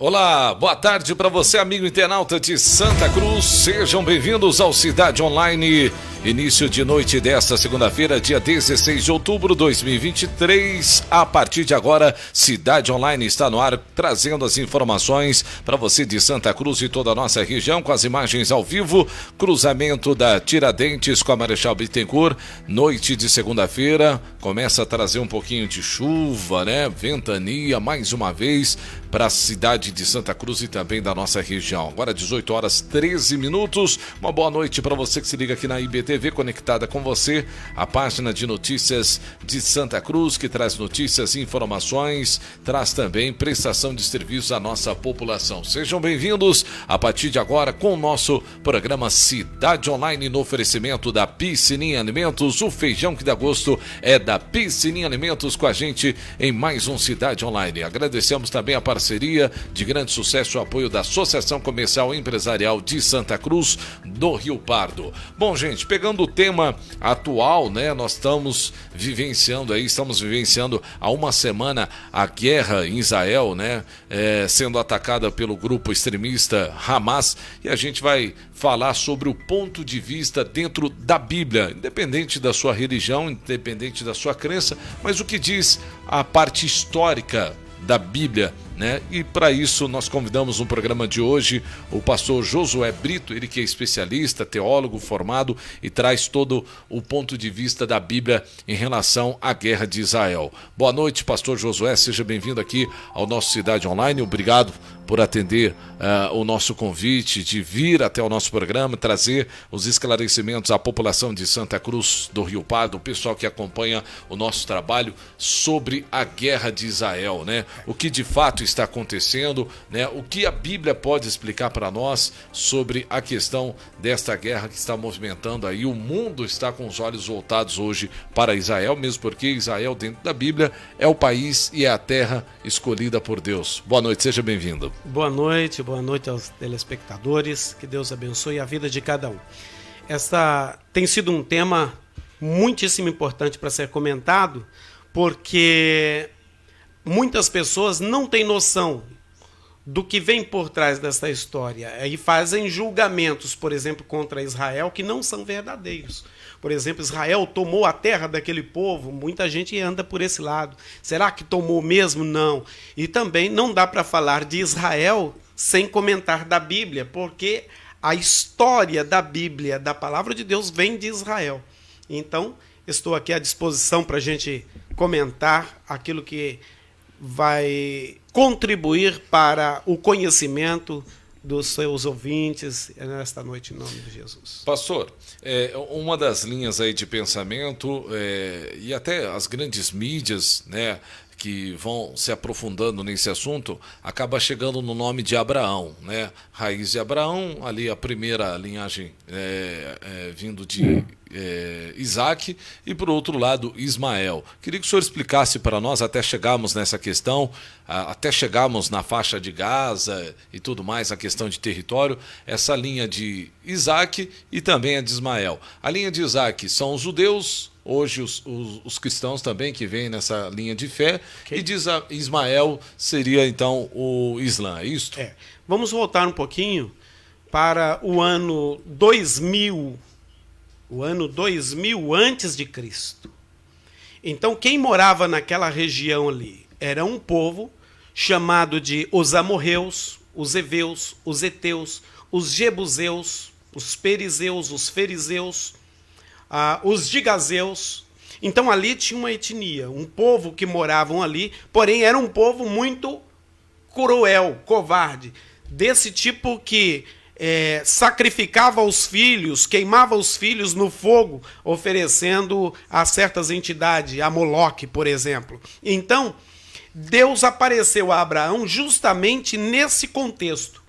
Olá, boa tarde para você, amigo internauta de Santa Cruz. Sejam bem-vindos ao Cidade Online. Início de noite desta segunda-feira, dia 16 de outubro de 2023. A partir de agora, Cidade Online está no ar, trazendo as informações para você de Santa Cruz e toda a nossa região, com as imagens ao vivo. Cruzamento da Tiradentes com a Marechal Bittencourt. Noite de segunda-feira, começa a trazer um pouquinho de chuva, né? Ventania, mais uma vez, para a cidade de Santa Cruz e também da nossa região. Agora 18 horas 13 minutos. Uma boa noite para você que se liga aqui na IBTV, conectada com você, a página de notícias de Santa Cruz, que traz notícias e informações, traz também prestação de serviços à nossa população. Sejam bem-vindos a partir de agora com o nosso programa Cidade Online, no oferecimento da Piscininha Alimentos. O feijão que dá gosto é da Piscininha Alimentos, com a gente em mais um Cidade Online. Agradecemos também a parceria de grande sucesso, o apoio da Associação Comercial e Empresarial de Santa Cruz do Rio Pardo. Bom, gente, pegando o tema atual, né, nós estamos vivenciando há uma semana a guerra em Israel, né, sendo atacada pelo grupo extremista Hamas, e a gente vai falar sobre o ponto de vista dentro da Bíblia, independente da sua religião, independente da sua crença, mas o que diz a parte histórica da Bíblia, né? E para isso nós convidamos no programa de hoje o pastor Josué Brito, ele que é especialista, teólogo formado e traz todo o ponto de vista da Bíblia em relação à guerra de Israel. Boa noite, pastor Josué, seja bem-vindo aqui ao nosso Cidade Online. Obrigado por atender o nosso convite de vir até o nosso programa, trazer os esclarecimentos à população de Santa Cruz do Rio Pardo, o pessoal que acompanha o nosso trabalho sobre a guerra de Israel, né? O que de fato está acontecendo, né? O que a Bíblia pode explicar para nós sobre a questão desta guerra que está movimentando aí. O mundo está com os olhos voltados hoje para Israel, mesmo porque Israel, dentro da Bíblia, é o país e é a terra escolhida por Deus. Boa noite, seja bem-vindo. Boa noite aos telespectadores, que Deus abençoe a vida de cada um. Esta tem sido um tema muitíssimo importante para ser comentado, porque muitas pessoas não têm noção do que vem por trás dessa história e fazem julgamentos, por exemplo, contra Israel, que não são verdadeiros. Por exemplo, Israel tomou a terra daquele povo, muita gente anda por esse lado. Será que tomou mesmo? Não. E também não dá para falar de Israel sem comentar da Bíblia, porque a história da Bíblia, da palavra de Deus, vem de Israel. Então, estou aqui à disposição para a gente comentar aquilo que vai contribuir para o conhecimento dos seus ouvintes nesta noite, em nome de Jesus. Pastor, uma das linhas aí de pensamento e até as grandes mídias, né, que vão se aprofundando nesse assunto, acaba chegando no nome de Abraão, né? Raiz de Abraão, ali a primeira linhagem vindo de Isaac, e por outro lado Ismael. Queria que o senhor explicasse para nós, até chegarmos nessa questão, até chegarmos na faixa de Gaza e tudo mais, a questão de território, essa linha de Isaac e também a de Ismael. A linha de Isaac são os judeus, hoje os cristãos também que vêm nessa linha de fé, okay. E de Ismael seria então o Islã, é isso? Vamos voltar um pouquinho para o ano 2000, antes de Cristo. Então, quem morava naquela região ali era um povo chamado de os amorreus, os heveus, os heteus, os jebuseus, os perizeus, os fariseus, os gigazeus. Então ali tinha uma etnia, um povo que moravam ali, porém era um povo muito cruel, covarde, desse tipo que sacrificava os filhos, queimava os filhos no fogo, oferecendo a certas entidades, a Moloque, por exemplo. Então, Deus apareceu a Abraão justamente nesse contexto.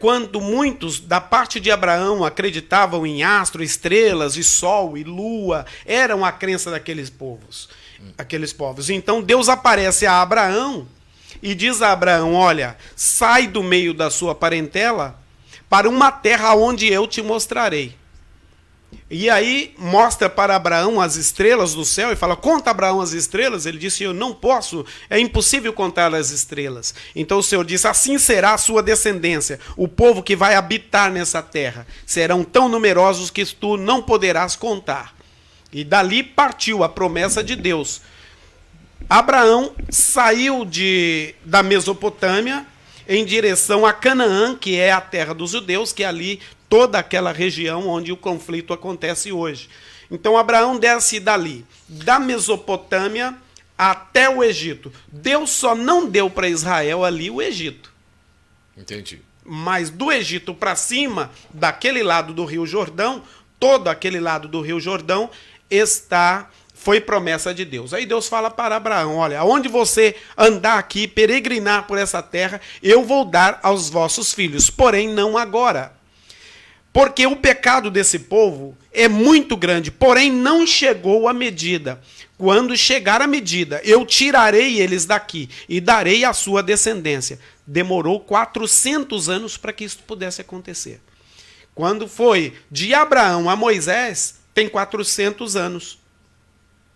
Quando muitos da parte de Abraão acreditavam em astros, estrelas e sol e lua, eram a crença daqueles povos. Então Deus aparece a Abraão e diz a Abraão: olha, sai do meio da sua parentela para uma terra onde eu te mostrarei. E aí mostra para Abraão as estrelas do céu e fala, conta Abraão as estrelas. Ele disse, eu não posso, é impossível contar as estrelas. Então o Senhor disse, assim será a sua descendência, o povo que vai habitar nessa terra. Serão tão numerosos que tu não poderás contar. E dali partiu a promessa de Deus. Abraão saiu da Mesopotâmia em direção a Canaã, que é a terra dos judeus, que é ali toda aquela região onde o conflito acontece hoje. Então Abraão desce dali, da Mesopotâmia até o Egito. Deus só não deu para Israel ali o Egito. Entendi. Mas do Egito para cima, daquele lado do Rio Jordão, todo aquele lado do Rio Jordão foi promessa de Deus. Aí Deus fala para Abraão, olha, aonde você andar aqui, peregrinar por essa terra, eu vou dar aos vossos filhos, porém não agora. Porque o pecado desse povo é muito grande, porém não chegou a medida. Quando chegar a medida, eu tirarei eles daqui e darei a sua descendência. Demorou 400 anos para que isso pudesse acontecer. Quando foi de Abraão a Moisés, tem 400 anos.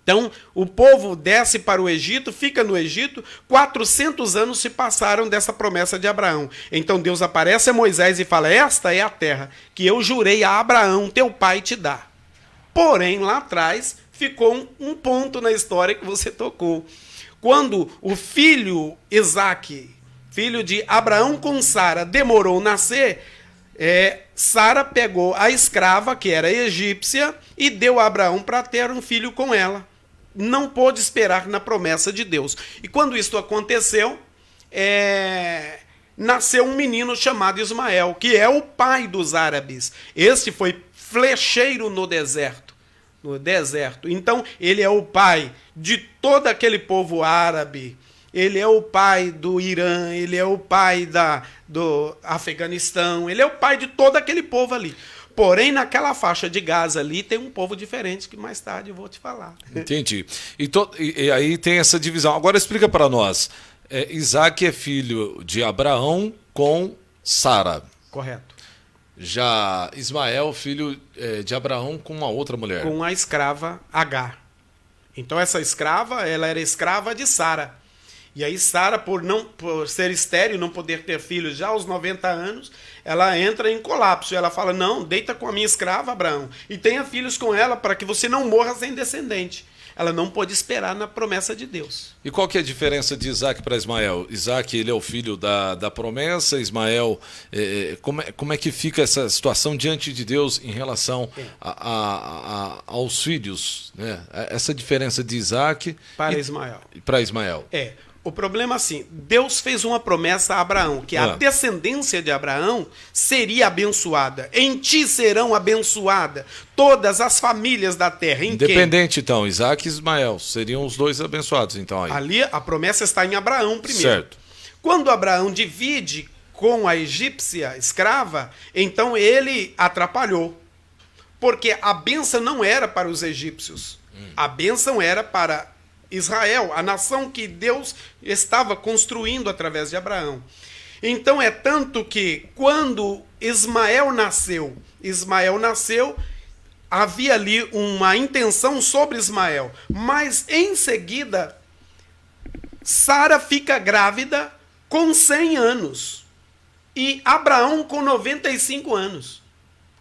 Então, o povo desce para o Egito, fica no Egito, 400 anos se passaram dessa promessa de Abraão. Então Deus aparece a Moisés e fala, esta é a terra que eu jurei a Abraão, teu pai, te dar. Porém, lá atrás, ficou um ponto na história que você tocou. Quando o filho Isaque, filho de Abraão com Sara, demorou nascer, Sara pegou a escrava, que era egípcia, e deu a Abraão para ter um filho com ela. Não pôde esperar na promessa de Deus. E quando isso aconteceu, nasceu um menino chamado Ismael, que é o pai dos árabes. Este foi flecheiro no deserto. Então, ele é o pai de todo aquele povo árabe. Ele é o pai do Irã, ele é o pai do Afeganistão, ele é o pai de todo aquele povo ali. Porém, naquela faixa de Gaza ali, tem um povo diferente que mais tarde eu vou te falar. Entendi. E aí tem essa divisão. Agora explica para nós. Isaac é filho de Abraão com Sara. Correto. Já Ismael, filho de Abraão com uma outra mulher. Com a escrava Agar. Então essa escrava, ela era escrava de Sara. E aí Sara, por ser estéril, não poder ter filhos já aos 90 anos, ela entra em colapso. Ela fala, não, deita com a minha escrava, Abraão, e tenha filhos com ela para que você não morra sem descendente. Ela não pôde esperar na promessa de Deus. E qual que é a diferença de Isaac para Ismael? Isaac, ele é o filho da promessa. Ismael, como é que fica essa situação diante de Deus em relação aos filhos? Né? Essa diferença de Isaac para Ismael. Para Ismael. O problema é assim, Deus fez uma promessa a Abraão, que a descendência de Abraão seria abençoada. Em ti serão abençoadas todas as famílias da terra. Independente, então, Isaac e Ismael seriam os dois abençoados, então. Aí. Ali a promessa está em Abraão primeiro. Certo. Quando Abraão divide com a egípcia escrava, então ele atrapalhou. Porque a bênção não era para os egípcios. A bênção era para Israel, a nação que Deus estava construindo através de Abraão. Então é tanto que quando Ismael nasceu, havia ali uma intenção sobre Ismael, mas em seguida Sara fica grávida com 100 anos e Abraão com 95 anos.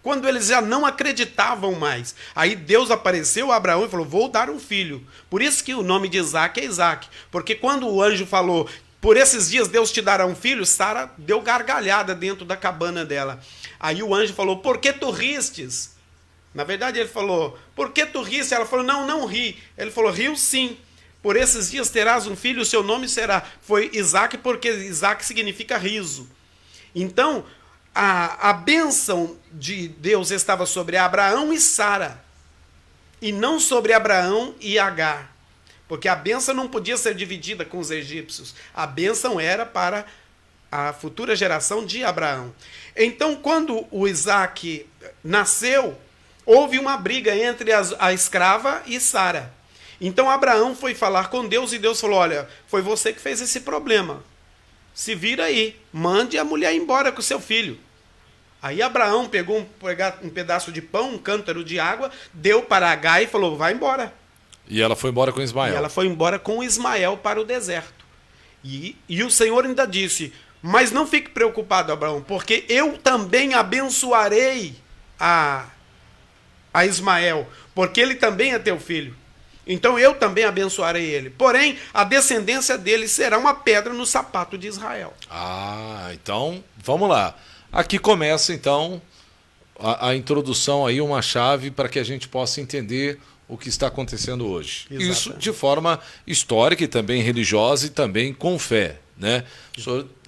Quando eles já não acreditavam mais. Aí Deus apareceu a Abraão e falou, vou dar um filho. Por isso que o nome de Isaac é Isaac. Porque quando o anjo falou, por esses dias Deus te dará um filho, Sara deu gargalhada dentro da cabana dela. Aí o anjo falou, por que tu ristes? Na verdade ele falou, por que tu riste? Ela falou, não ri. Ele falou, riu sim. Por esses dias terás um filho, o seu nome foi Isaac, porque Isaac significa riso. Então, a bênção de Deus estava sobre Abraão e Sara, e não sobre Abraão e Agar, porque a bênção não podia ser dividida com os egípcios, a bênção era para a futura geração de Abraão. Então, quando o Isaac nasceu, houve uma briga entre a escrava e Sara. Então Abraão foi falar com Deus e Deus falou, olha, foi você que fez esse problema. Se vira aí, mande a mulher embora com seu filho. Aí Abraão pegou um pedaço de pão, um cântaro de água, deu para Agar e falou, vai embora. E ela foi embora com Ismael. E ela foi embora com Ismael para o deserto. E o Senhor ainda disse, mas não fique preocupado, Abraão, porque eu também abençoarei a Ismael, porque ele também é teu filho. Então eu também abençoarei ele. Porém, a descendência dele será uma pedra no sapato de Israel. Ah, então, vamos lá. Aqui começa, então, a introdução aí, uma chave para que a gente possa entender o que está acontecendo hoje. Exatamente. Isso de forma histórica e também religiosa e também com fé, né?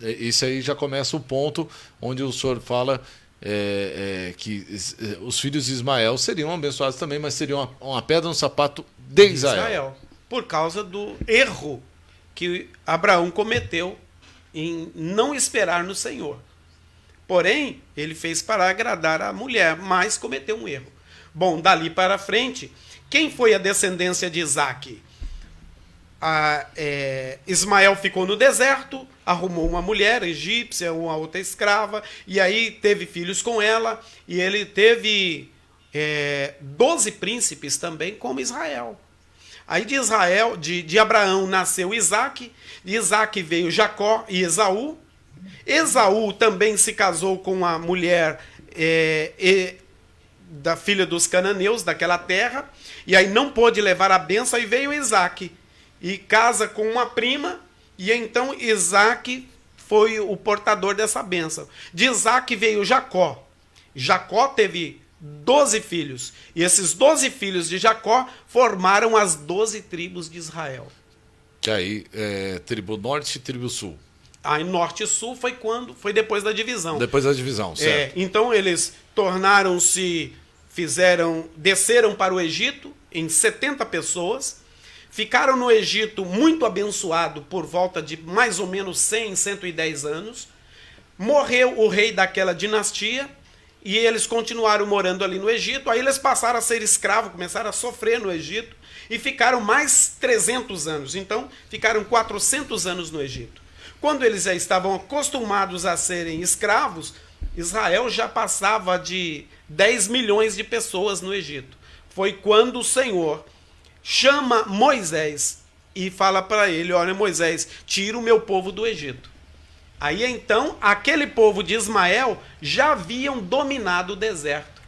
Isso aí já começa o ponto onde o senhor fala que os filhos de Ismael seriam abençoados também, mas seriam uma pedra no sapato de Israel. Por causa do erro que Abraão cometeu em não esperar no Senhor. Porém, ele fez para agradar a mulher, mas cometeu um erro. Bom, dali para frente, quem foi a descendência de Isaque? Ismael ficou no deserto, arrumou uma mulher egípcia, uma outra escrava, e aí teve filhos com ela, e ele teve 12 príncipes também, como Israel. Aí de Abraão nasceu Isaque, de Isaque veio Jacó e Esaú. Esaú também se casou com a mulher da filha dos cananeus, daquela terra, e aí não pôde levar a bênção, e veio Isaque, e casa com uma prima, e então Isaque foi o portador dessa bênção. De Isaque veio Jacó. Jacó teve 12 filhos, e esses 12 filhos de Jacó formaram as 12 tribos de Israel. Que aí, tribo norte e tribo sul. Aí norte e sul foi depois da divisão. Depois da divisão, certo. Então eles desceram para o Egito em 70 pessoas, ficaram no Egito muito abençoado por volta de mais ou menos 100, 110 anos, morreu o rei daquela dinastia, e eles continuaram morando ali no Egito, aí eles passaram a ser escravos, começaram a sofrer no Egito, e ficaram mais 300 anos, então ficaram 400 anos no Egito. Quando eles já estavam acostumados a serem escravos, Israel já passava de 10 milhões de pessoas no Egito. Foi quando o Senhor chama Moisés e fala para ele, olha Moisés, tira o meu povo do Egito. Aí então, aquele povo de Ismael já haviam dominado o deserto.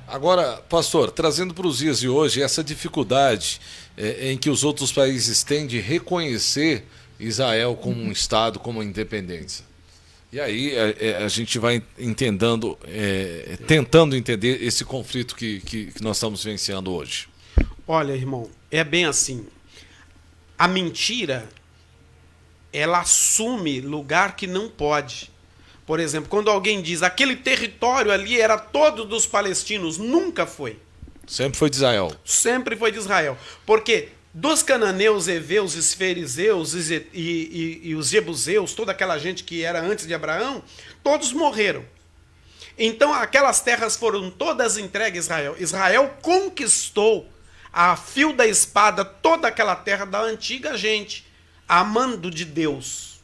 Agora, pastor, trazendo para os dias de hoje essa dificuldade em que os outros países têm de reconhecer Israel como um Estado, como uma independência. E aí a gente vai entendendo, tentando entender esse conflito que nós estamos vivenciando hoje. Olha, irmão, é bem assim. A mentira, ela assume lugar que não pode. Por exemplo, quando alguém diz aquele território ali era todo dos palestinos, nunca foi. Sempre foi de Israel. Sempre foi de Israel. Porque dos cananeus, heveus, os fariseus e os jebuseus, toda aquela gente que era antes de Abraão, todos morreram. Então aquelas terras foram todas entregues a Israel. Israel conquistou a fio da espada toda aquela terra da antiga gente, a mando de Deus.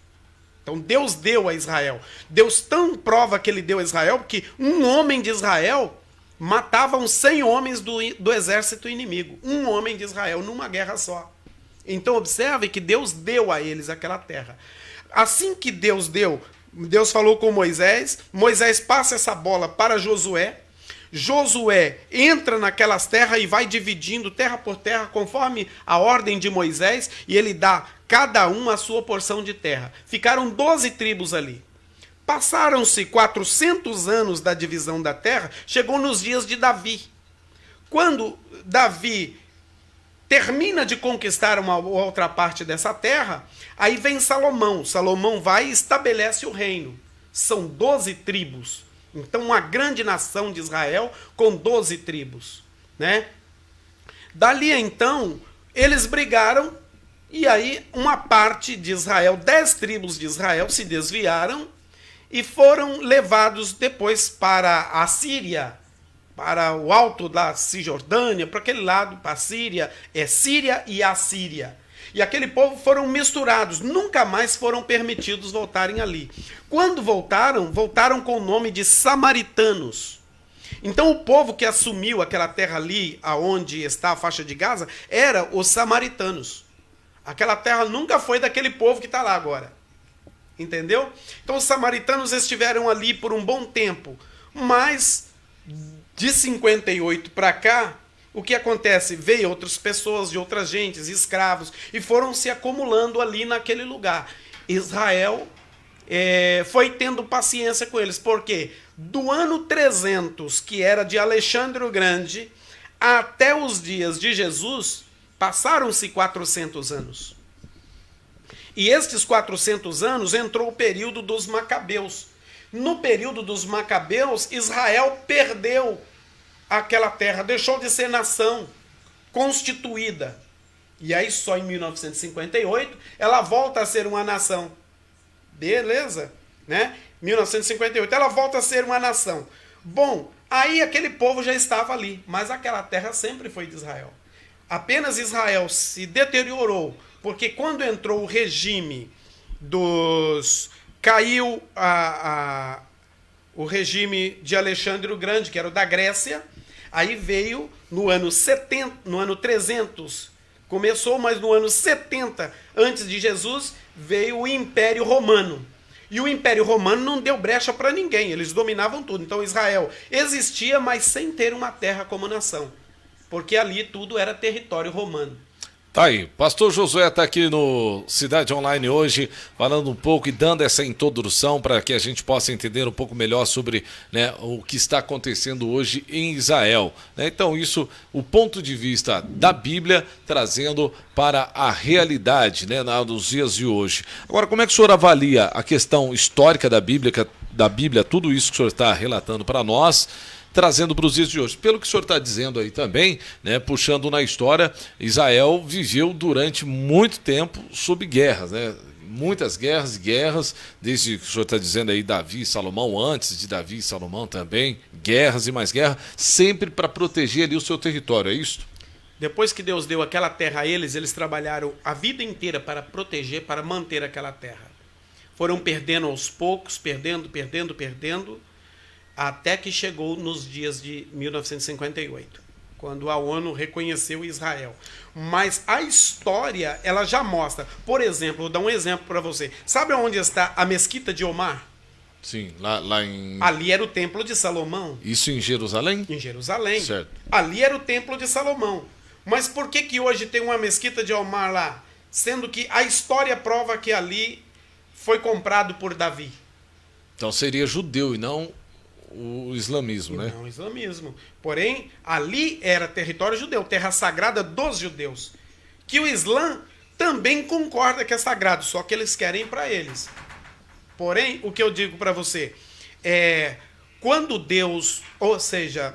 Então Deus deu a Israel. Deus tão prova que ele deu a Israel, que um homem de Israel matava uns 100 homens do exército inimigo. Um homem de Israel numa guerra só. Então observe que Deus deu a eles aquela terra. Assim que Deus deu, Deus falou com Moisés, Moisés passa essa bola para Josué, Josué entra naquelas terras e vai dividindo terra por terra conforme a ordem de Moisés, e ele dá cada um a sua porção de terra. Ficaram 12 tribos ali. Passaram-se 400 anos da divisão da terra, chegou nos dias de Davi. Quando Davi termina de conquistar uma outra parte dessa terra, aí vem Salomão. Salomão vai e estabelece o reino. São 12 tribos. Então, uma grande nação de Israel com 12 tribos, né? Dali, então, eles brigaram, e aí uma parte de Israel, 10 tribos de Israel, se desviaram e foram levados depois para a Síria, para o alto da Cisjordânia, para aquele lado, para a Síria, Síria e Assíria. E aquele povo foram misturados, nunca mais foram permitidos voltarem ali. Quando voltaram, voltaram com o nome de samaritanos. Então o povo que assumiu aquela terra ali, aonde está a faixa de Gaza, era os samaritanos. Aquela terra nunca foi daquele povo que está lá agora. Entendeu? Então os samaritanos estiveram ali por um bom tempo. Mas de 58 para cá, o que acontece? Veio outras pessoas de outras gentes, escravos, e foram se acumulando ali naquele lugar. Israel foi tendo paciência com eles. Por quê? Do ano 300, que era de Alexandre o Grande, até os dias de Jesus, passaram-se 400 anos. E estes 400 anos entrou o período dos Macabeus. No período dos Macabeus, Israel perdeu aquela terra, deixou de ser nação constituída. E aí só em 1958 ela volta a ser uma nação. Beleza? Né? 1958 ela volta a ser uma nação. Bom, aí aquele povo já estava ali, mas aquela terra sempre foi de Israel. Apenas Israel se deteriorou, porque quando entrou o regime dos... Caiu o regime de Alexandre o Grande, que era o da Grécia. Aí veio no ano 70, no ano 300, começou, mas no ano 70 antes de Jesus, veio o Império Romano. E o Império Romano não deu brecha para ninguém, eles dominavam tudo. Então Israel existia, mas sem ter uma terra como nação, porque ali tudo era território romano. Tá aí, Pastor Josué está aqui no Cidade Online hoje, falando um pouco e dando essa introdução para que a gente possa entender um pouco melhor sobre, né, o que está acontecendo hoje em Israel. Né? Então isso, o ponto de vista da Bíblia, trazendo para a realidade, né, nos dias de hoje. Agora, como é que o senhor avalia a questão histórica da Bíblia, tudo isso que o senhor está relatando para nós, trazendo para os dias de hoje? Pelo que o senhor está dizendo aí também, né, puxando na história, Israel viveu durante muito tempo sob guerras, né? Muitas guerras e guerras, desde que o senhor está dizendo aí Davi e Salomão, antes de Davi e Salomão também, guerras e mais guerras, sempre para proteger ali o seu território, é isso? Depois que Deus deu aquela terra a eles, eles trabalharam a vida inteira para proteger, para manter aquela terra. Foram perdendo aos poucos, perdendo, até que chegou nos dias de 1958, quando a ONU reconheceu Israel. Mas a história, ela já mostra. Por exemplo, vou dar um exemplo para você. Sabe onde está a Mesquita de Omar? Sim, lá em... Ali era o Templo de Salomão. Isso em Jerusalém? Em Jerusalém. Certo. Ali era o Templo de Salomão. Mas por que hoje tem uma Mesquita de Omar lá? Sendo que a história prova que ali foi comprado por Davi. Então seria judeu e não o islamismo, né? Não, o islamismo. Porém, ali era território judeu, terra sagrada dos judeus. Que o Islã também concorda que é sagrado, só que eles querem para eles. Porém, o que eu digo para você é, quando Deus, ou seja,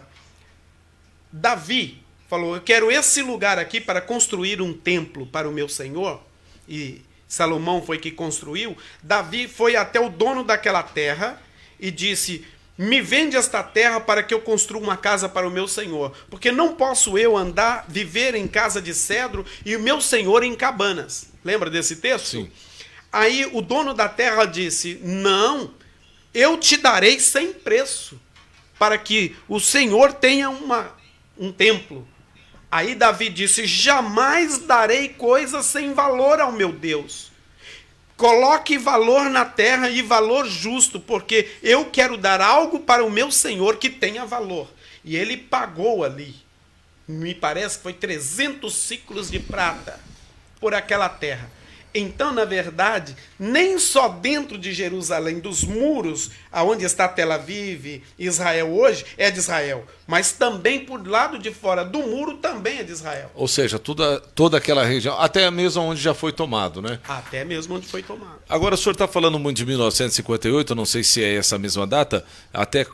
Davi falou, eu quero esse lugar aqui para construir um templo para o meu Senhor, e Salomão foi que construiu, Davi foi até o dono daquela terra e disse, me vende esta terra para que eu construa uma casa para o meu Senhor, porque não posso eu viver em casa de cedro e o meu Senhor em cabanas. Lembra desse texto? Sim. Aí o dono da terra disse, não, eu te darei sem preço, para que o Senhor tenha um templo. Aí Davi disse, jamais darei coisa sem valor ao meu Deus. Coloque valor na terra e valor justo, porque eu quero dar algo para o meu Senhor que tenha valor. E ele pagou ali, me parece que foi 300 ciclos de prata por aquela terra. Então, na verdade, nem só dentro de Jerusalém, dos muros, aonde está Tel Aviv, Israel hoje, é de Israel, mas também por lado de fora do muro também é de Israel. Ou seja, toda aquela região, até mesmo onde já foi tomado, né? Até mesmo onde foi tomado. Agora, o senhor está falando muito de 1958, eu não sei se é essa mesma data, até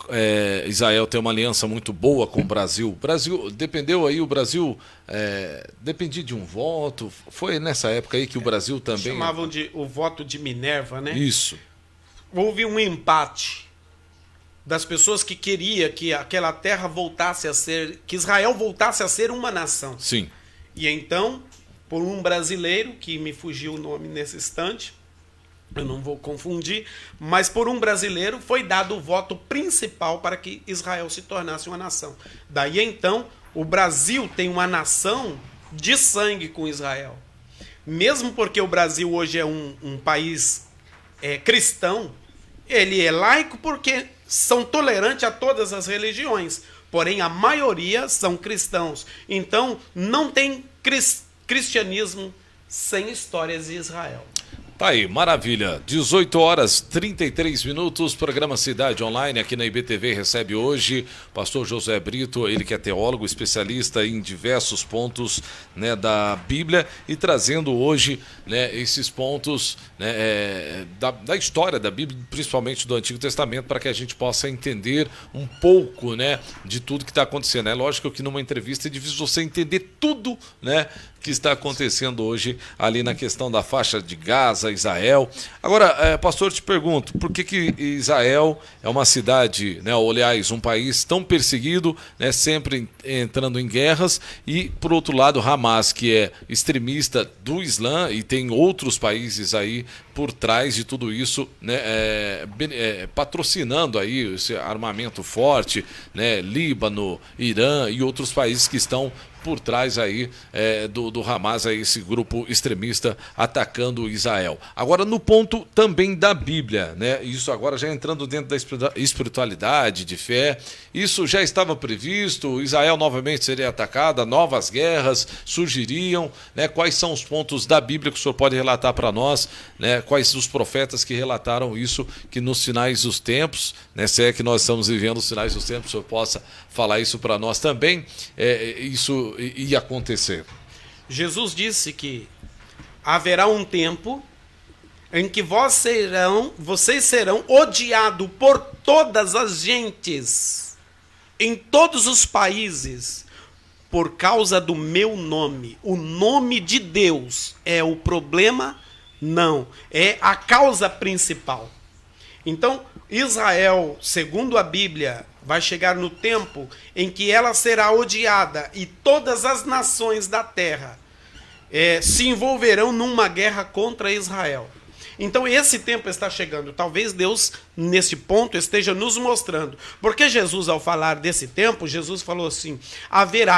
Israel tem uma aliança muito boa com o Brasil. O Brasil, o Brasil dependia de um voto, foi nessa época aí que o Brasil também... Chamavam de o voto de Minerva, né? Isso. Houve um empate das pessoas que queria que aquela terra voltasse a ser, que Israel voltasse a ser uma nação. Sim. E então por um brasileiro, que me fugiu o nome nesse instante, eu não vou confundir, mas por um brasileiro foi dado o voto principal para que Israel se tornasse uma nação. Daí então, o Brasil tem uma nação de sangue com Israel. Mesmo porque o Brasil hoje é um país cristão, ele é laico porque são tolerantes a todas as religiões, porém a maioria são cristãos. Então não tem cristianismo sem histórias de Israel. Tá aí, maravilha. 18 horas 33 minutos, programa Cidade Online aqui na IBTV recebe hoje o pastor José Brito, ele que é teólogo, especialista em diversos pontos, né, da Bíblia, e trazendo hoje, né, esses pontos, né, da história da Bíblia, principalmente do Antigo Testamento, para que a gente possa entender um pouco, né, de tudo que está acontecendo. É lógico que numa entrevista é difícil você entender tudo, né, que está acontecendo hoje ali na questão da faixa de Gaza, Israel. Agora, pastor, te pergunto, por que Israel é uma cidade, né, ou aliás, um país tão perseguido, né, sempre entrando em guerras, e por outro lado Hamas, que é extremista do Islã e tem outros países aí por trás de tudo isso, né, patrocinando aí esse armamento forte, né, Líbano, Irã e outros países que estão por trás aí do Hamas, aí, esse grupo extremista atacando Israel. Agora, no ponto também da Bíblia, né? Isso agora já entrando dentro da espiritualidade, de fé, isso já estava previsto, Israel novamente seria atacada, novas guerras surgiriam, né? Quais são os pontos da Bíblia que o senhor pode relatar para nós, né? Quais os profetas que relataram isso, que nos sinais dos tempos, né? Se é que nós estamos vivendo os sinais dos tempos, o senhor possa falar isso para nós também, isso ia acontecer. Jesus disse haverá um tempo em que vocês serão odiados por todas as gentes, em todos os países, por causa do meu nome. O nome de Deus é o problema? Não, é a causa principal. Então, Israel, segundo a Bíblia, vai chegar no tempo em que ela será odiada e todas as nações da terra se envolverão numa guerra contra Israel. Então esse tempo está chegando. Talvez Deus, nesse ponto, esteja nos mostrando. Porque Jesus, ao falar desse tempo, Jesus falou assim: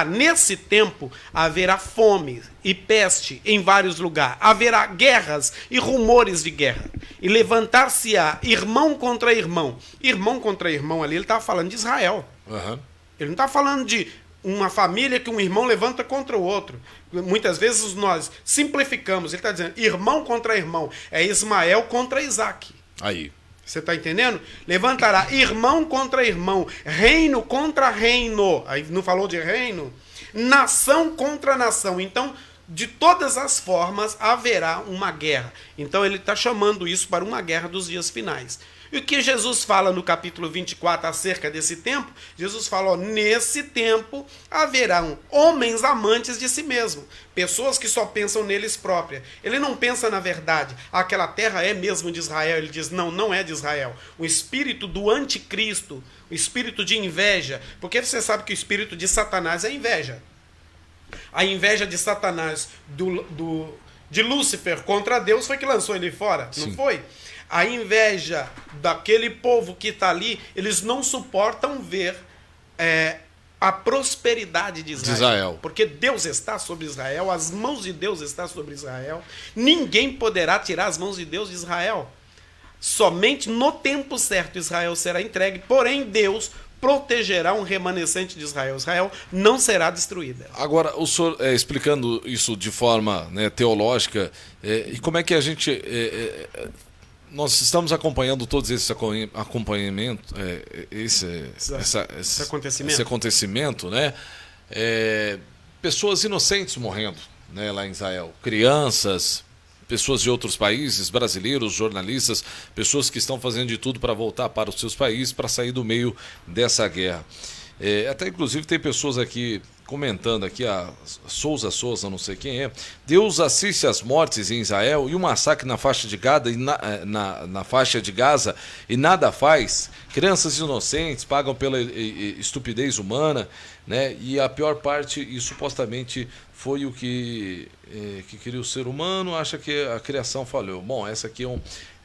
nesse tempo, haverá fome e peste em vários lugares. Haverá guerras e rumores de guerra. E levantar-se-á irmão contra irmão. Irmão contra irmão ali, ele estava falando de Israel. Uhum. Ele não está falando de uma família que um irmão levanta contra o outro. Muitas vezes nós simplificamos. Ele está dizendo irmão contra irmão. É Ismael contra Isaac. Aí. Você está entendendo? Levantará irmão contra irmão, reino contra reino. Aí não falou de reino? Nação contra nação. Então, de todas as formas, haverá uma guerra. Então, ele está chamando isso para uma guerra dos dias finais. E o que Jesus fala no capítulo 24 acerca desse tempo? Jesus falou: nesse tempo haverão homens amantes de si mesmo, pessoas que só pensam neles próprias. Ele não pensa na verdade, aquela terra é mesmo de Israel. Ele diz: não, não é de Israel. O espírito do anticristo, o espírito de inveja, porque você sabe que o espírito de Satanás é inveja. A inveja de Satanás, de Lúcifer contra Deus, foi que lançou ele fora, Sim. Não foi? A inveja daquele povo que está ali, eles não suportam ver a prosperidade de Israel. Porque Deus está sobre Israel, as mãos de Deus estão sobre Israel. Ninguém poderá tirar as mãos de Deus de Israel. Somente no tempo certo Israel será entregue, porém Deus protegerá um remanescente de Israel. Israel não será destruída. Agora, o senhor explicando isso de forma, né, teológica, e como é que a gente... nós estamos acompanhando todos esses acompanhamento, esse acontecimento, né? Pessoas inocentes morrendo, né, lá em Israel, crianças, pessoas de outros países, brasileiros, jornalistas, pessoas que estão fazendo de tudo para voltar para os seus países, para sair do meio dessa guerra. Até inclusive tem pessoas aqui comentando aqui, a Souza, não sei quem é. Deus assiste às mortes em Israel e o massacre na faixa de Gaza na faixa de Gaza e nada faz. Crianças inocentes pagam pela estupidez humana, né? E a pior parte, e supostamente foi o que queria o ser humano, acha que a criação falhou. Bom, essa aqui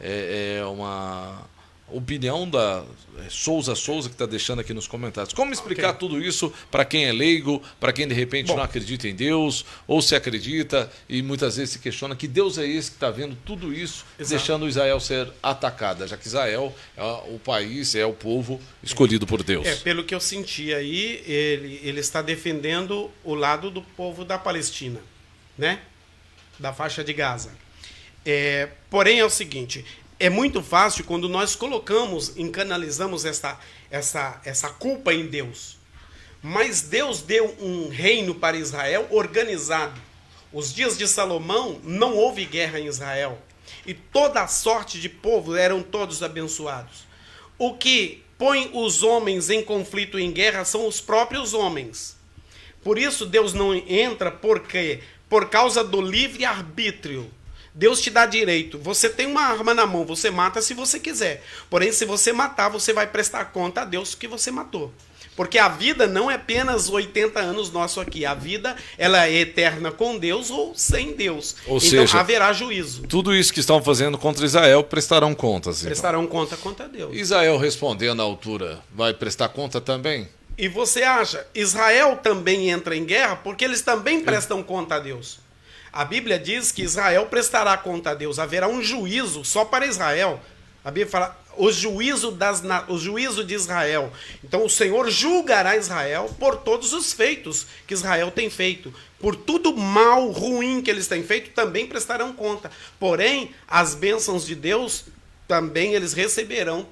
é uma opinião da Souza, que está deixando aqui nos comentários. Como explicar tudo isso para quem é leigo, para quem de repente não acredita em Deus, ou se acredita e muitas vezes se questiona que Deus é esse que está vendo tudo isso, deixando Israel ser atacada, já que Israel é o país, é o povo escolhido por Deus. Pelo que eu senti aí, ele está defendendo o lado do povo da Palestina, né? Da faixa de Gaza. Porém é o seguinte, é muito fácil quando nós canalizamos essa culpa em Deus. Mas Deus deu um reino para Israel organizado. Os dias de Salomão não houve guerra em Israel. E toda a sorte de povo eram todos abençoados. O que põe os homens em conflito e em guerra são os próprios homens. Por isso Deus não entra por causa do livre-arbítrio. Deus te dá direito. Você tem uma arma na mão, você mata se você quiser. Porém, se você matar, você vai prestar conta a Deus que você matou. Porque a vida não é apenas 80 anos nosso aqui. A vida, ela é eterna com Deus ou sem Deus. Ou seja, haverá juízo. Tudo isso que estão fazendo contra Israel prestarão contas. Então. Prestarão conta contra Deus. Israel respondendo à altura, vai prestar conta também? E você acha, Israel também entra em guerra porque eles também prestam conta a Deus. A Bíblia diz que Israel prestará conta a Deus. Haverá um juízo só para Israel. A Bíblia fala o juízo de Israel. Então o Senhor julgará Israel por todos os feitos que Israel tem feito. Por tudo mal, ruim que eles têm feito, também prestarão conta. Porém, as bênçãos de Deus, também eles receberão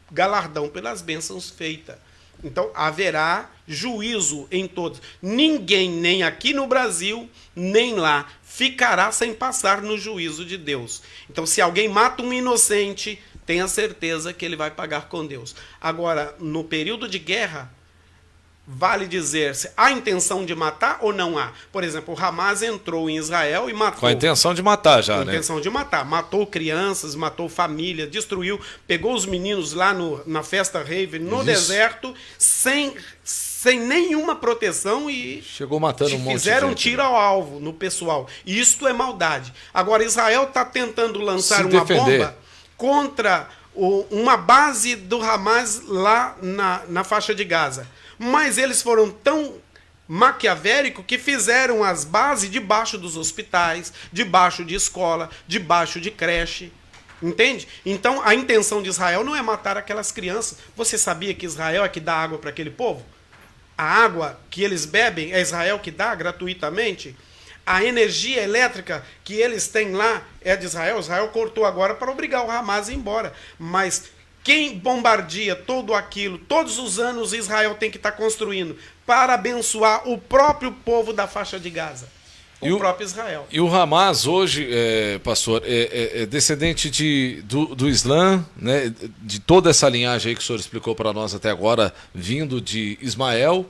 galardão pelas bênçãos feitas. Então, haverá juízo em todos. Ninguém, nem aqui no Brasil, nem lá, ficará sem passar no juízo de Deus. Então, se alguém mata um inocente, tenha certeza que ele vai pagar com Deus. Agora, no período de guerra, vale dizer se há intenção de matar ou não há. Por exemplo, o Hamas entrou em Israel e matou. Com a intenção de matar já, né? Com a intenção de matar. Matou crianças, matou família, destruiu, pegou os meninos lá na festa rave, no deserto, sem nenhuma proteção e chegou matando um monte de gente. Fizeram tiro ao alvo no pessoal. Isto é maldade. Agora, Israel está tentando lançar uma bomba contra uma base do Hamas lá na faixa de Gaza. Mas eles foram tão maquiavéricos que fizeram as bases debaixo dos hospitais, debaixo de escola, debaixo de creche. Entende? Então a intenção de Israel não é matar aquelas crianças. Você sabia que Israel é que dá água para aquele povo? A água que eles bebem é Israel que dá gratuitamente? A energia elétrica que eles têm lá é de Israel? Israel cortou agora para obrigar o Hamas a ir embora. Mas quem bombardeia tudo aquilo, todos os anos Israel tem que estar construindo para abençoar o próprio povo da faixa de Gaza. O próprio Israel. E o Hamas hoje, pastor, é descendente do Islã, né, de toda essa linhagem aí que o senhor explicou para nós até agora, vindo de Ismael.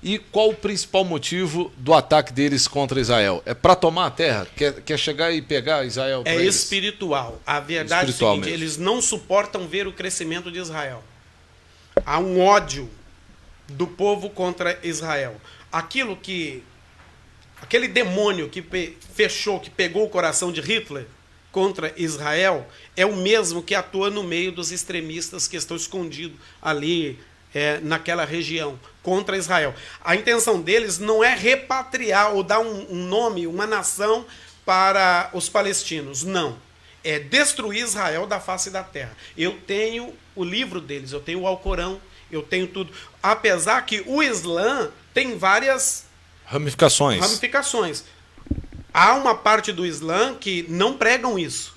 E qual o principal motivo do ataque deles contra Israel? É para tomar a terra? Quer chegar e pegar Israel? É espiritual. A verdade é a seguinte, eles não suportam ver o crescimento de Israel. Há um ódio do povo contra Israel. Aquele demônio que que pegou o coração de Hitler contra Israel, é o mesmo que atua no meio dos extremistas que estão escondidos ali, naquela região, contra Israel. A intenção deles não é repatriar ou dar um nome, uma nação para os palestinos. Não. É destruir Israel da face da terra. Eu tenho o livro deles, eu tenho o Alcorão, eu tenho tudo. Apesar que o Islã tem várias ramificações. Há uma parte do Islã que não pregam isso.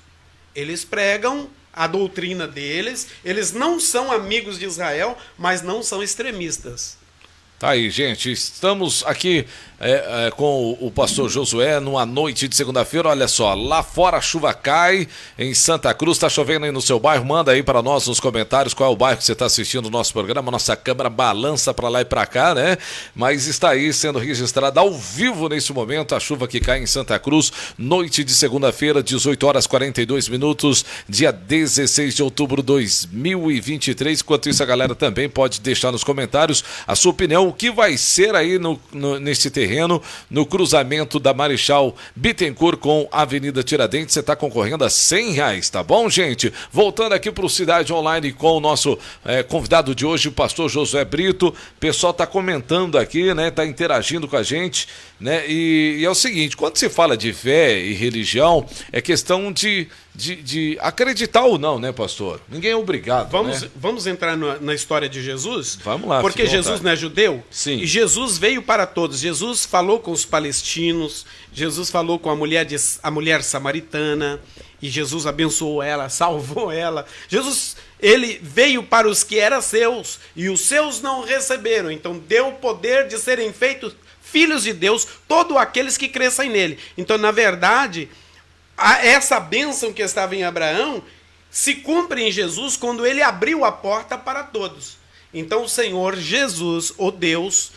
Eles pregam a doutrina deles, eles não são amigos de Israel, mas não são extremistas. Tá aí, gente, estamos aqui com o pastor Josué numa noite de segunda-feira. Olha só, lá fora a chuva cai em Santa Cruz, tá chovendo aí no seu bairro. Manda aí para nós nos comentários qual é o bairro que você está assistindo o nosso programa. Nossa câmera balança para lá e para cá, né? Mas está aí sendo registrada ao vivo nesse momento a chuva que cai em Santa Cruz, noite de segunda-feira, 18h42, dia 16 de outubro de 2023. Enquanto isso, a galera também pode deixar nos comentários a sua opinião, o que vai ser aí nesse terreno, no cruzamento da Marechal Bittencourt com a Avenida Tiradentes. Você está concorrendo a R$100, tá bom, gente? Voltando aqui para o Cidade Online com o nosso convidado de hoje, o pastor Josué Brito. O pessoal está comentando aqui, né? Está interagindo com a gente, né? E é o seguinte, quando se fala de fé e religião, é questão de acreditar ou não, né, pastor? Ninguém é obrigado. Vamos entrar na história de Jesus? Vamos lá. Porque Jesus não é judeu? Sim. E Jesus veio para todos. Jesus falou com os palestinos, Jesus falou com a mulher samaritana, e Jesus abençoou ela, salvou ela. Jesus, ele veio para os que eram seus, e os seus não receberam. Então deu o poder de serem feitos filhos de Deus, todos aqueles que crescem nele. Então, na verdade, essa bênção que estava em Abraão se cumpre em Jesus quando ele abriu a porta para todos. Então o Senhor Jesus, o Deus,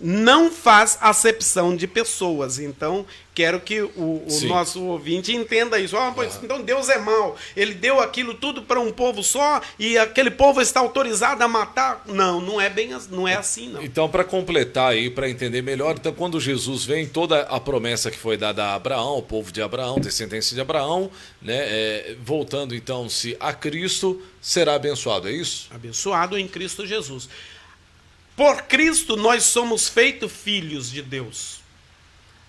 não faz acepção de pessoas. Então quero que o nosso ouvinte entenda isso. Então Deus é mau, ele deu aquilo tudo para um povo só e aquele povo está autorizado a matar. Não é assim, não. Então, para completar aí, para entender melhor, então quando Jesus vem, toda a promessa que foi dada a Abraão, ao povo de Abraão, descendência de Abraão, né, voltando então-se a Cristo, será abençoado, é isso? Abençoado em Cristo Jesus. Por Cristo nós somos feitos filhos de Deus.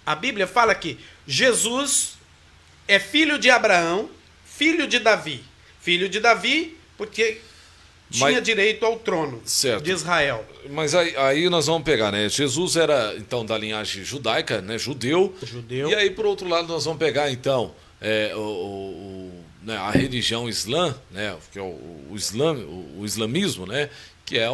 A Bíblia fala que Jesus é filho de Abraão, filho de Davi. Filho de Davi porque tinha direito ao trono de Israel. Mas aí nós vamos pegar, né? Jesus era, então, da linhagem judaica, né? Judeu. E aí, por outro lado, nós vamos pegar, então, a religião islã, né? Que é o islamismo, né? Que é,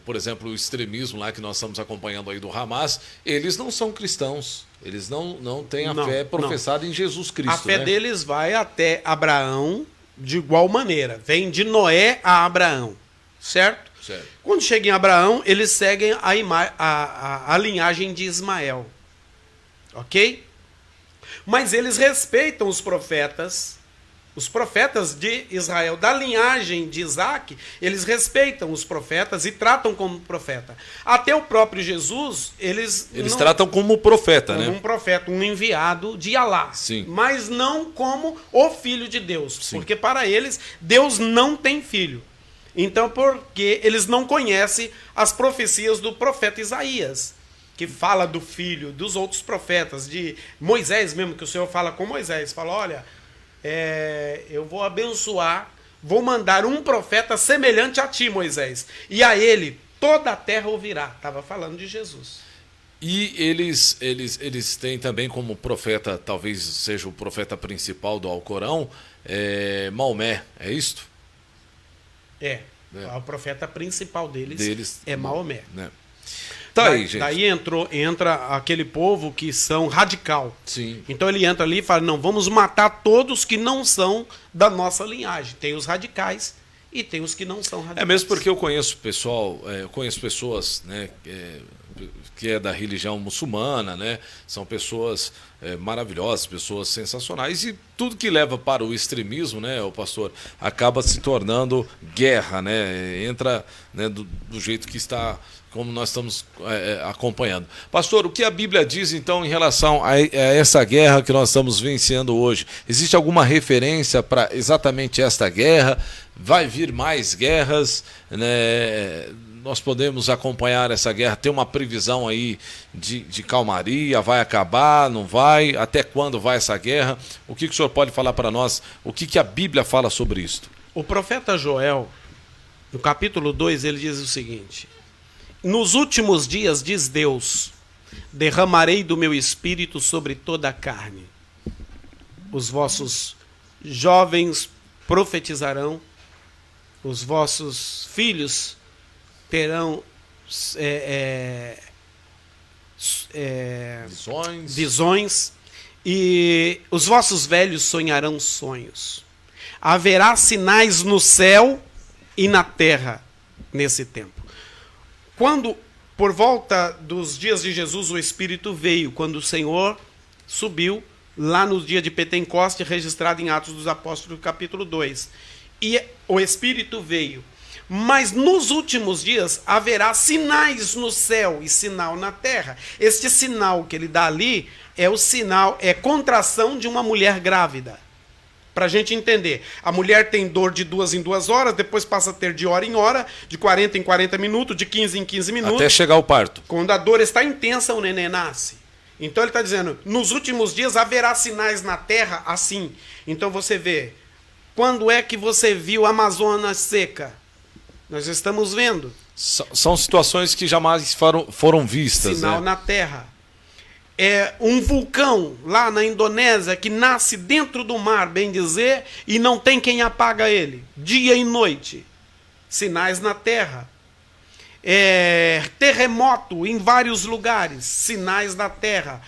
por exemplo, o extremismo lá que nós estamos acompanhando aí do Hamas. Eles não são cristãos. Eles não têm a fé professada em Jesus Cristo. A fé deles vai até Abraão de igual maneira. Vem de Noé a Abraão. Certo? Quando chega em Abraão, eles seguem a linhagem de Ismael. Ok? Mas eles respeitam os profetas de Israel, da linhagem de Isaac, eles respeitam os profetas e tratam como profeta. Até o próprio Jesus, eles tratam como profeta, né? Como um profeta, um enviado de Alá. Sim. Mas não como o filho de Deus. Sim. Porque para eles, Deus não tem filho. Então, porque eles não conhecem as profecias do profeta Isaías, que fala do filho, dos outros profetas, de Moisés mesmo, que o Senhor fala com Moisés. Fala, olha, eu vou abençoar, vou mandar um profeta semelhante a ti, Moisés. E a ele toda a terra ouvirá. Estava falando de Jesus. E eles têm também como profeta, talvez seja o profeta principal do Alcorão, Maomé, é isto? O profeta principal deles é Maomé. Né? Tá aí, gente. Daí entra aquele povo que são radical. Sim. Então ele entra ali e fala, não, vamos matar todos que não são da nossa linhagem. Tem os radicais e tem os que não são radicais. É mesmo porque eu conheço pessoas, né, que é da religião muçulmana, né? São pessoas maravilhosas, pessoas sensacionais, e tudo que leva para o extremismo, né, o pastor, acaba se tornando guerra, né? Entra, né, do jeito que está, como nós estamos acompanhando. Pastor, o que a Bíblia diz então em relação a essa guerra que nós estamos vencendo hoje? Existe alguma referência para exatamente esta guerra? Vai vir mais guerras, né? Nós podemos acompanhar essa guerra, ter uma previsão aí de calmaria, vai acabar, não vai? Até quando vai essa guerra? O que o senhor pode falar para nós? O que a Bíblia fala sobre isto? O profeta Joel, no capítulo 2, ele diz o seguinte: nos últimos dias, diz Deus, derramarei do meu espírito sobre toda a carne. Os vossos jovens profetizarão, os vossos filhos terão visões, e os vossos velhos sonharão sonhos. Haverá sinais no céu e na terra nesse tempo. Quando, por volta dos dias de Jesus, o Espírito veio, quando o Senhor subiu lá no dia de Pentecoste, registrado em Atos dos Apóstolos, capítulo 2. E o Espírito veio. Mas nos últimos dias haverá sinais no céu e sinal na terra. Este sinal que ele dá ali é o sinal, é contração de uma mulher grávida. Para a gente entender. A mulher tem dor de 2 em 2 horas, depois passa a ter de hora em hora, de 40 em 40 minutos, de 15 em 15 minutos. Até chegar ao parto. Quando a dor está intensa, o neném nasce. Então ele está dizendo, nos últimos dias haverá sinais na terra assim. Então você vê, quando é que você viu a Amazônia seca? Nós estamos vendo. São situações que jamais foram vistas. Sinal, né? Na terra. É um vulcão lá na Indonésia que nasce dentro do mar, bem dizer, e não tem quem apaga ele, dia e noite. Sinais na terra. Terremoto em vários lugares, sinais da terra.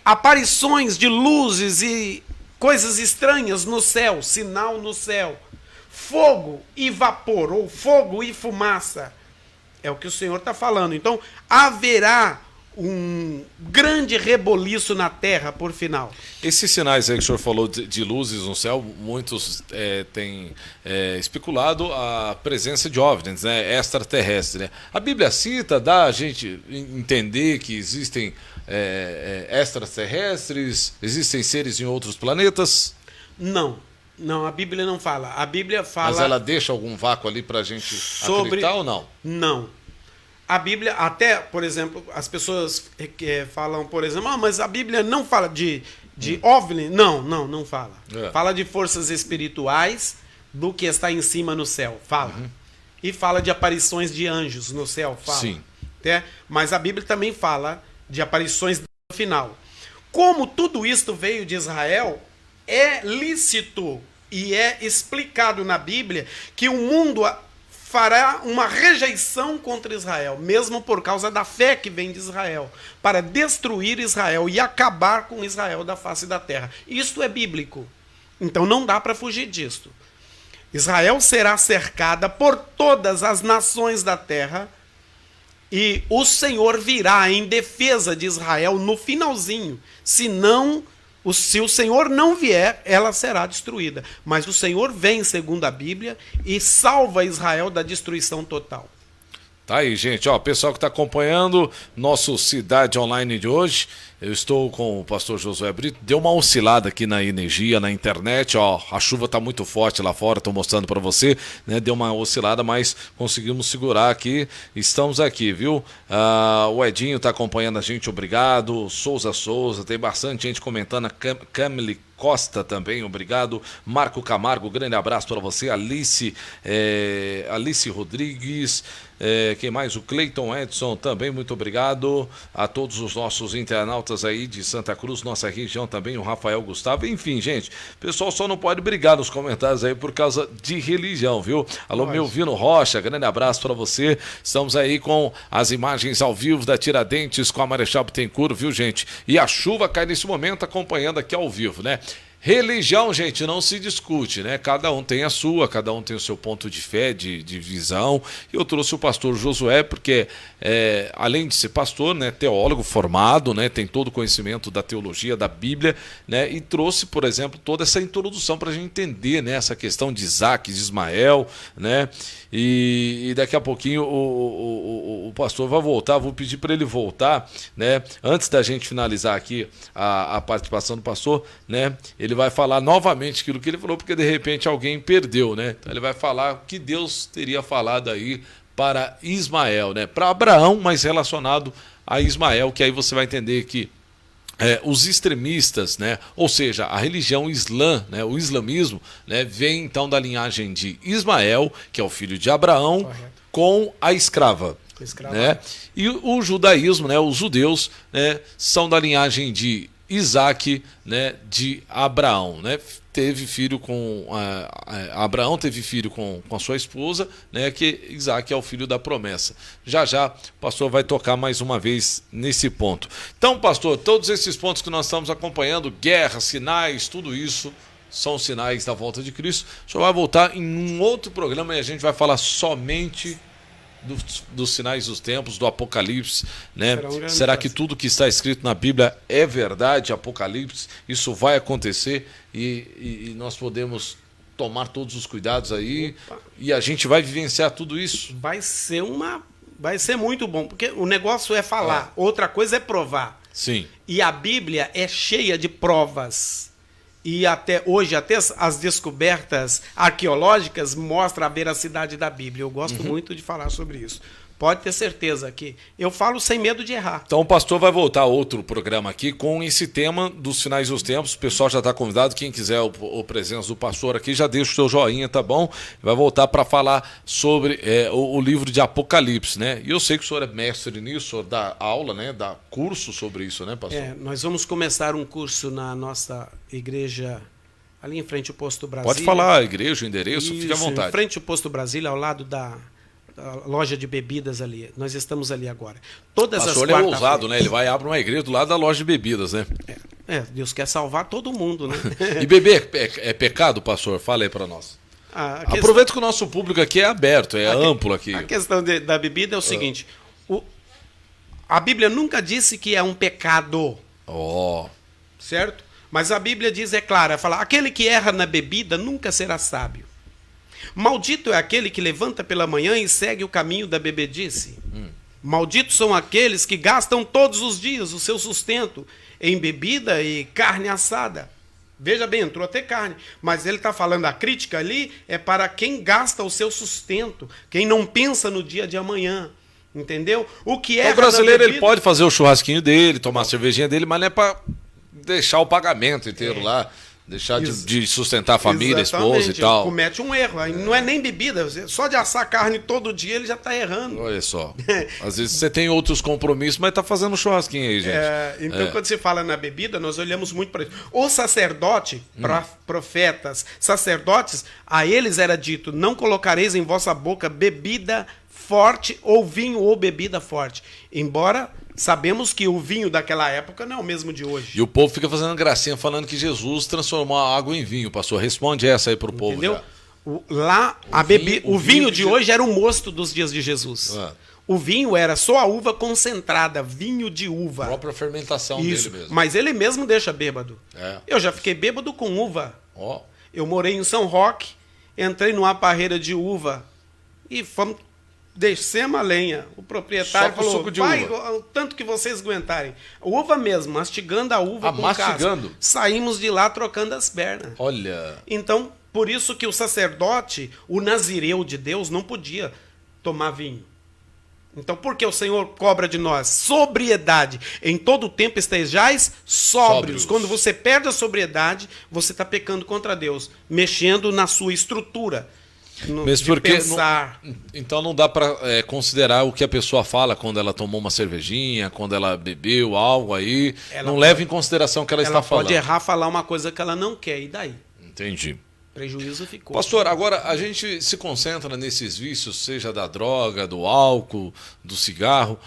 Aparições de luzes e coisas estranhas no céu, sinal no céu. Fogo e vapor, ou fogo e fumaça. É o que o Senhor está falando. Então, haverá um grande reboliço na terra por final. Esses sinais aí que o senhor falou de luzes no céu, muitos têm especulado a presença de OVNIs, né, extraterrestres. Né? A Bíblia cita, dá a gente entender que existem extraterrestres, existem seres em outros planetas? Não, a Bíblia não fala. A Bíblia fala... Mas ela deixa algum vácuo ali para a gente acreditar ou não? Não. A Bíblia, até, por exemplo, as pessoas falam, por exemplo, mas a Bíblia não fala de OVNI. Não fala. Fala de forças espirituais do que está em cima no céu. Fala. E fala de aparições de anjos no céu. Fala. Sim. Mas a Bíblia também fala de aparições no final. Como tudo isto veio de Israel, é lícito e é explicado na Bíblia que o mundo fará uma rejeição contra Israel, mesmo por causa da fé que vem de Israel, para destruir Israel e acabar com Israel da face da terra. Isto é bíblico. Então não dá para fugir disto. Israel será cercada por todas as nações da terra e o Senhor virá em defesa de Israel no finalzinho. Se o Senhor não vier, ela será destruída. Mas o Senhor vem, segundo a Bíblia, e salva Israel da destruição total. Tá aí, gente. Ó, pessoal que está acompanhando nosso Cidade Online de hoje, eu estou com o pastor Josué Brito. Deu uma oscilada aqui na energia, na internet. Ó, a chuva está muito forte lá fora, estou mostrando para você. Né? Deu uma oscilada, mas conseguimos segurar aqui. Estamos aqui, viu? O Edinho está acompanhando a gente, obrigado. Souza, tem bastante gente comentando. A Camille Costa também, obrigado. Marco Camargo, grande abraço para você. Alice Rodrigues. Quem mais? O Cleiton Edson também, muito obrigado a todos os nossos internautas aí de Santa Cruz, nossa região também, o Rafael Gustavo, enfim, gente, o pessoal só não pode brigar nos comentários aí por causa de religião, viu? Alô, Melvino Rocha, grande abraço para você. Estamos aí com as imagens ao vivo da Tiradentes com a Marechal Bittencourt, viu, gente? E a chuva cai nesse momento acompanhando aqui ao vivo, né? Religião, gente, não se discute, né? Cada um tem a sua, cada um tem o seu ponto de fé, de visão. Eu trouxe o pastor Josué porque, além de ser pastor, né, teólogo formado, né, tem todo o conhecimento da teologia, da Bíblia, né, e trouxe, por exemplo, toda essa introdução para a gente entender, né, essa questão de Isaac, de Ismael, né? E daqui a pouquinho o pastor vai voltar, vou pedir para ele voltar, né? Antes da gente finalizar aqui a participação do pastor, né? Ele vai falar novamente aquilo que ele falou, porque de repente alguém perdeu, né? Então ele vai falar o que Deus teria falado aí para Ismael, né? Para Abraão, mas relacionado a Ismael, que aí você vai entender que os extremistas, né? Ou seja, a religião islã, né? O islamismo, né? Vem então da linhagem de Ismael, que é o filho de Abraão, correto, com a escrava. Né? E o judaísmo, né? Os judeus, né? São da linhagem de Isaac, né, de Abraão, né? Teve filho com Abraão teve filho com a sua esposa, né? Que Isaac é o filho da promessa. Já o pastor vai tocar mais uma vez nesse ponto. Então, pastor, todos esses pontos que nós estamos acompanhando, guerra, sinais, tudo isso são sinais da volta de Cristo. O senhor vai voltar em um outro programa e a gente vai falar somente dos sinais dos tempos, do Apocalipse, né? Será que tudo que está escrito na Bíblia é verdade, Apocalipse? Isso vai acontecer e nós podemos tomar todos os cuidados aí. Opa. E a gente vai vivenciar tudo isso? Vai ser muito bom, porque o negócio é falar, outra coisa é provar. Sim. E a Bíblia é cheia de provas. E até hoje, até as descobertas arqueológicas mostram a veracidade da Bíblia. Eu gosto muito de falar sobre isso. Pode ter certeza que eu falo sem medo de errar. Então o pastor vai voltar a outro programa aqui com esse tema dos finais dos tempos. O pessoal já está convidado. Quem quiser o presença do pastor aqui, já deixa o seu joinha, tá bom? Vai voltar para falar sobre o livro de Apocalipse, né? E eu sei que o senhor é mestre nisso, o senhor dá aula, né? Dá curso sobre isso, né, pastor? Nós vamos começar um curso na nossa igreja ali em frente ao Posto Brasília. Pode falar a igreja, o endereço, fique à vontade. Em frente ao Posto Brasília, ao lado da loja de bebidas ali. Nós estamos ali agora. Todas as quarta-feiras. O pastor é ousado, né? Ele vai abrir uma igreja do lado da loja de bebidas, né? Deus quer salvar todo mundo, né? E beber é pecado, pastor? Fala aí para nós. Aproveita que o nosso público aqui é aberto, amplo aqui. A questão da bebida é o seguinte. A Bíblia nunca disse que é um pecado. Certo? Mas a Bíblia diz, é clara, fala, aquele que erra na bebida nunca será sábio. Maldito é aquele que levanta pela manhã e segue o caminho da bebedice. Malditos são aqueles que gastam todos os dias o seu sustento em bebida e carne assada. Veja bem, entrou até carne. Mas ele está falando, a crítica ali é para quem gasta o seu sustento, quem não pensa no dia de amanhã. Entendeu? O que é. O brasileiro ele pode fazer o churrasquinho dele, tomar a cervejinha dele, mas não é para deixar o pagamento inteiro lá. Deixar de sustentar a família, a esposa e tal. Comete um erro. Não é nem bebida. Só de assar carne todo dia ele já está errando. Olha só. Às vezes você tem outros compromissos, mas está fazendo um churrasquinho aí, gente. Então, quando se fala na bebida, nós olhamos muito para isso. O sacerdote, profetas, sacerdotes, a eles era dito, não colocareis em vossa boca bebida forte ou vinho ou bebida forte. Embora... sabemos que o vinho daquela época não é o mesmo de hoje. E o povo fica fazendo gracinha falando que Jesus transformou a água em vinho, pastor. Responde essa aí pro povo. Entendeu? O vinho de hoje era o mosto dos dias de Jesus. O vinho era só a uva concentrada, vinho de uva. A própria fermentação dele mesmo. Mas ele mesmo deixa bêbado. Eu já fiquei bêbado com uva. Eu morei em São Roque, entrei numa parreira de uva e fomos... descemos a lenha. O proprietário falou, vai, o tanto que vocês aguentarem. Uva mesmo, mastigando a uva com mastigando. casca. Saímos de lá trocando as pernas. Olha. Então, por isso que o sacerdote, o nazireu de Deus, não podia tomar vinho. Então, por que o Senhor cobra de nós? Sobriedade. Em todo tempo estejais sóbrios. Quando você perde a sobriedade, você está pecando contra Deus, mexendo na sua estrutura. Mesmo porque então não dá para considerar o que a pessoa fala quando ela tomou uma cervejinha, quando ela bebeu algo aí, não leva em consideração o que ela está falando. Ela pode errar, falar uma coisa que ela não quer, e daí? Entendi. Prejuízo ficou. Pastor, agora a gente se concentra nesses vícios, seja da droga, do álcool, do cigarro,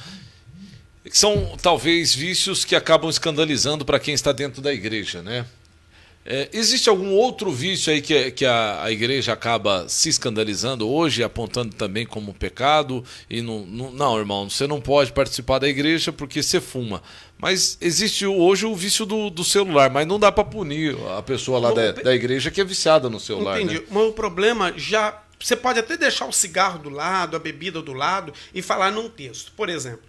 que são talvez vícios que acabam escandalizando para quem está dentro da igreja, né? Existe algum outro vício aí que a igreja acaba se escandalizando hoje, apontando também como pecado? E não, irmão, você não pode participar da igreja porque você fuma. Mas existe hoje o vício do celular, mas não dá para punir a pessoa lá da igreja que é viciada no celular. Entendi. Né? Mas o problema já... Você pode até deixar o cigarro do lado, a bebida do lado e falar num texto. Por exemplo,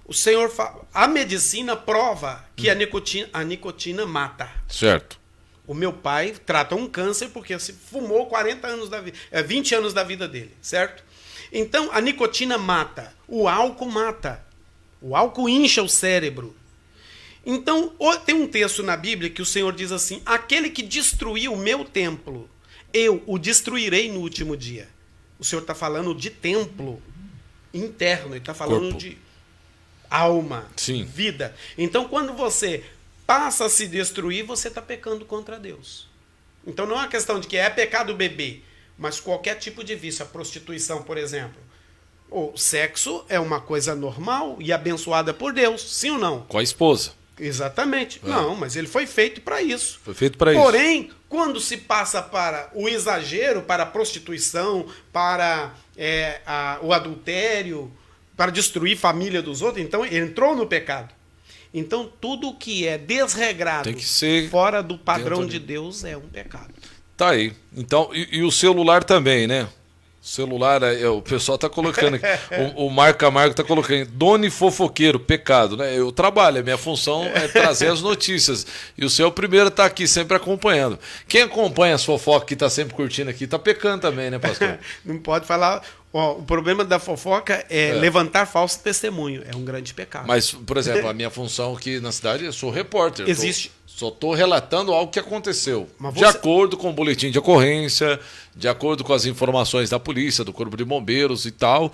o Senhor a medicina prova que a nicotina mata. Certo. O meu pai trata um câncer porque se fumou 40 anos 20 anos da vida dele, certo? Então, a nicotina mata. O álcool mata. O álcool incha o cérebro. Então, tem um texto na Bíblia que o Senhor diz assim, aquele que destruiu o meu templo, eu o destruirei no último dia. O Senhor está falando de templo interno, ele está falando de alma, vida. Então, quando você passa a se destruir, você está pecando contra Deus. Então não é uma questão de que é pecado beber, mas qualquer tipo de vício, a prostituição, por exemplo. O sexo é uma coisa normal e abençoada por Deus, sim ou não? Com a esposa. Exatamente. Não, mas ele foi feito para isso. Foi feito para isso. Porém, quando se passa para o exagero, para a prostituição, para o adultério, para destruir a família dos outros, então ele entrou no pecado. Então tudo que é desregrado, tem que ser fora do padrão de Deus é um pecado. Tá aí. Então, e o celular também, né? O celular, o pessoal tá colocando aqui, o Marco Camargo tá colocando, Doni fofoqueiro, pecado, né? Eu trabalho, a minha função é trazer as notícias. E o seu primeiro tá aqui sempre acompanhando. Quem acompanha as fofocas que tá sempre curtindo aqui, tá pecando também, né, pastor? Não pode falar. Ó, o problema da fofoca é levantar falso testemunho. É um grande pecado. Mas, por exemplo, a minha função aqui na cidade, eu sou repórter. Existe. Só estou relatando algo que aconteceu. De acordo com o boletim de ocorrência, de acordo com as informações da polícia, do Corpo de Bombeiros e tal,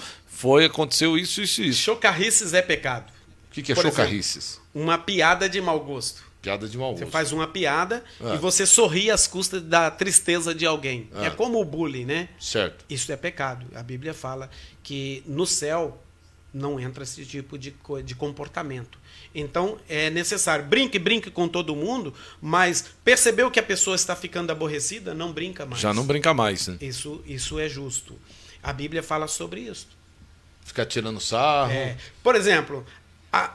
aconteceu isso. Chocarrices é pecado. O que é chocarrices? Uma piada de mau gosto. Piada de mau gosto. Você faz uma piada e você sorri às custas da tristeza de alguém. É como o bullying, né? Certo. Isso é pecado. A Bíblia fala que no céu não entra esse tipo de comportamento. Então, é necessário. Brinque com todo mundo, mas percebeu que a pessoa está ficando aborrecida? Não brinca mais. Já não brinca mais, né? Isso é justo. A Bíblia fala sobre isso. Ficar tirando sarro. Por exemplo,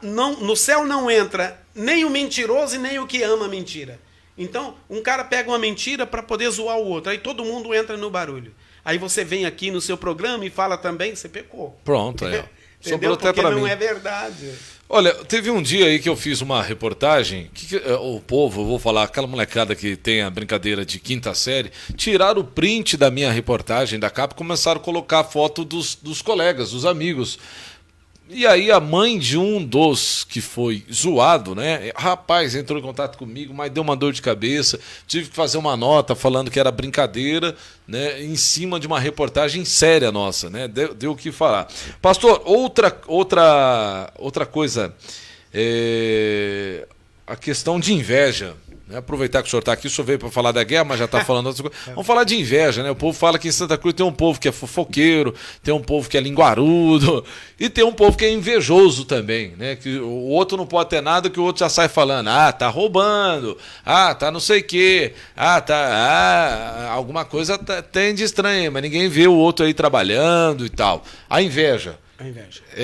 no céu não entra nem o mentiroso e nem o que ama mentira. Então, um cara pega uma mentira para poder zoar o outro. Aí todo mundo entra no barulho. Aí você vem aqui no seu programa e fala também, você pecou. Pronto, aí. Sobrou até para mim. Porque não é verdade. Olha, teve um dia aí que eu fiz uma reportagem, o povo, eu vou falar, aquela molecada que tem a brincadeira de quinta série, tiraram o print da minha reportagem da capa e começaram a colocar a foto dos colegas, dos amigos. E aí a mãe de um dos que foi zoado, né? Rapaz, entrou em contato comigo, mas deu uma dor de cabeça. Tive que fazer uma nota falando que era brincadeira, né? Em cima de uma reportagem séria nossa, né? Deu o que falar. Pastor, outra coisa, a questão de inveja. Aproveitar que o senhor está aqui, o senhor veio para falar da guerra, mas já está falando outras coisas. Vamos falar de inveja, né? O povo fala que em Santa Cruz tem um povo que é fofoqueiro, tem um povo que é linguarudo, e tem um povo que é invejoso também, né? Que o outro não pode ter nada, que o outro já sai falando, tá roubando, tá não sei o quê, alguma coisa tem de estranho, mas ninguém vê o outro aí trabalhando e tal. A inveja.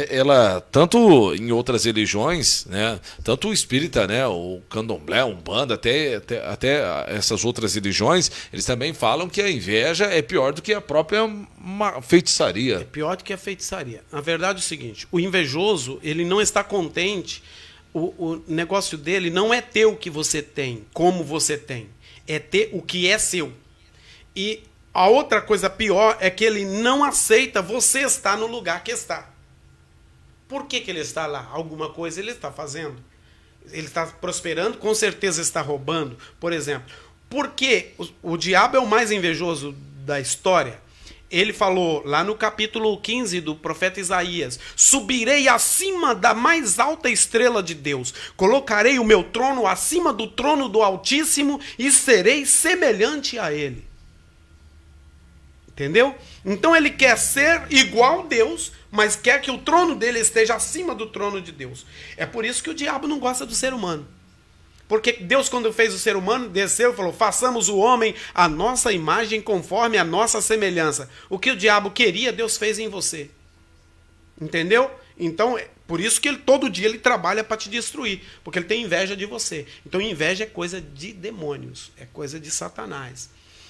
Ela, tanto em outras religiões, né, tanto o espírita, né, o candomblé, o umbanda, até essas outras religiões, eles também falam que a inveja é pior do que a própria feitiçaria. É pior do que a feitiçaria. Na verdade é o seguinte, o invejoso, ele não está contente, o negócio dele não é ter o que você tem, como você tem, é ter o que é seu. E a outra coisa pior é que ele não aceita você estar no lugar que está. Por que ele está lá? Alguma coisa ele está fazendo. Ele está prosperando, com certeza está roubando. Por exemplo, porque o diabo é o mais invejoso da história. Ele falou lá no capítulo 15 do profeta Isaías: subirei acima da mais alta estrela de Deus, colocarei o meu trono acima do trono do Altíssimo e serei semelhante a ele. Entendeu? Então ele quer ser igual a Deus, mas quer que o trono dele esteja acima do trono de Deus. É por isso que o diabo não gosta do ser humano. Porque Deus, quando fez o ser humano, desceu e falou: façamos o homem à nossa imagem, conforme a nossa semelhança. O que o diabo queria, Deus fez em você. Entendeu? Então, por isso que todo dia ele trabalha para te destruir. Porque ele tem inveja de você. Então, inveja é coisa de demônios. É coisa de Satanás.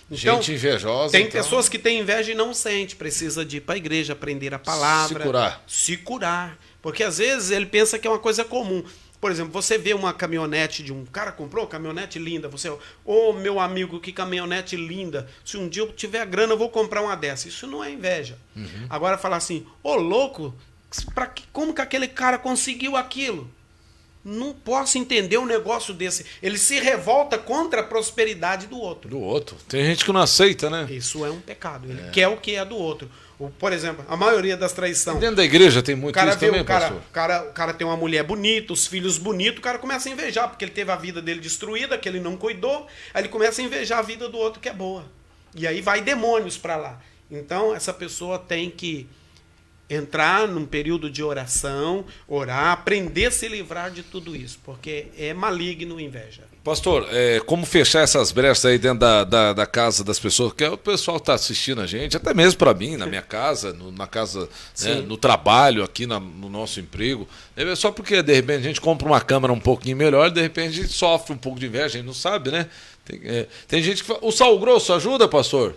Então, gente invejosa. Tem pessoas que têm inveja e não sente. Precisa de ir para a igreja, aprender a palavra. Se curar. Porque às vezes ele pensa que é uma coisa comum. Por exemplo, você vê uma caminhonete de um cara comprou, caminhonete linda. Você, meu amigo, que caminhonete linda. Se um dia eu tiver grana, eu vou comprar uma dessa. Isso não é inveja. Agora falar assim, louco, como que aquele cara conseguiu aquilo? Não posso entender um negócio desse. Ele se revolta contra a prosperidade do outro. Do outro. Tem gente que não aceita, né? Isso é um pecado. Ele quer o que é do outro. Por exemplo, a maioria das traições. Dentro da igreja tem muito isso também, pastor? O cara tem uma mulher bonita, os filhos bonitos, o cara começa a invejar, porque ele teve a vida dele destruída, que ele não cuidou, aí ele começa a invejar a vida do outro que é boa. E aí vai demônios para lá. Então, essa pessoa tem que entrar num período de oração, orar, aprender a se livrar de tudo isso, porque é maligno a inveja. Pastor, como fechar essas brechas aí dentro da casa das pessoas? Porque o pessoal está assistindo a gente, até mesmo para mim, na minha casa, na casa, né, no trabalho, aqui no nosso emprego. Só porque, de repente, a gente compra uma câmera um pouquinho melhor, de repente a gente sofre um pouco de inveja, a gente não sabe, né? Tem gente que fala, o sal grosso ajuda, pastor?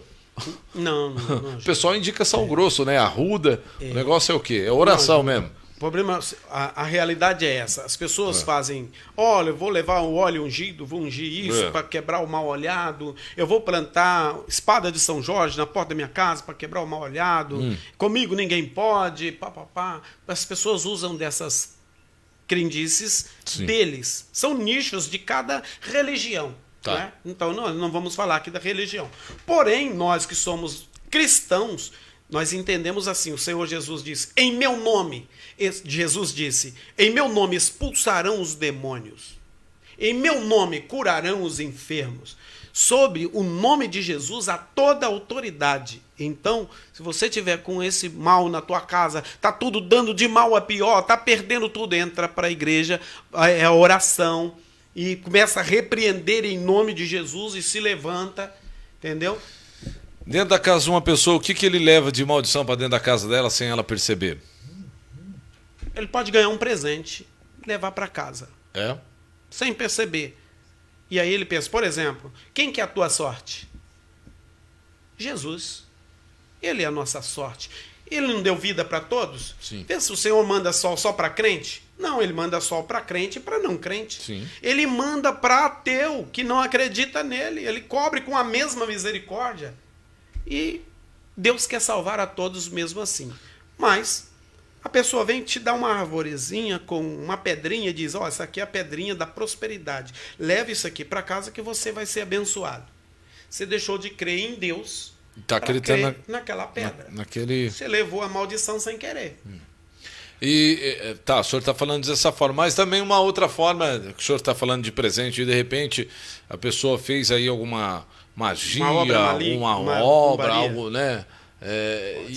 Não. O pessoal indica sal grosso, né? Arruda. O negócio é o quê? É oração mesmo. O problema, a realidade é essa. As pessoas fazem, olha, eu vou levar o óleo ungido, vou ungir isso para quebrar o mal olhado. Eu vou plantar espada de São Jorge na porta da minha casa para quebrar o mal olhado. Comigo ninguém pode, papapá. As pessoas usam dessas crendices deles. São nichos de cada religião. Tá. Né? Então, nós não vamos falar aqui da religião. Porém, nós que somos cristãos, nós entendemos assim, o Senhor Jesus disse, em meu nome, Jesus disse, em meu nome expulsarão os demônios, em meu nome curarão os enfermos, sob o nome de Jesus há toda a autoridade. Então, se você tiver com esse mal na tua casa, tá tudo dando de mal a pior, tá perdendo tudo, entra para a igreja, é a oração, e começa a repreender em nome de Jesus e se levanta, entendeu? Dentro da casa de uma pessoa, o que ele leva de maldição para dentro da casa dela sem ela perceber? Ele pode ganhar um presente e levar para casa. É? Sem perceber. E aí ele pensa, por exemplo, quem que é a tua sorte? Jesus. Ele é a nossa sorte. Ele não deu vida para todos? Sim. Pensa se o Senhor manda sol só para crente? Não, ele manda sol para crente e para não crente. Sim. Ele manda para ateu que não acredita nele. Ele cobre com a mesma misericórdia. E Deus quer salvar a todos mesmo assim. Mas a pessoa vem te dar uma arvorezinha com uma pedrinha e diz, essa aqui é a pedrinha da prosperidade. Leve isso aqui para casa que você vai ser abençoado. Você deixou de crer em Deus Tá acreditando naquela pedra. Naquele... Você levou a maldição sem querer. E o senhor está falando dessa forma, mas também uma outra forma, que o senhor está falando de presente, e de repente a pessoa fez aí alguma magia, uma obra, algo, né?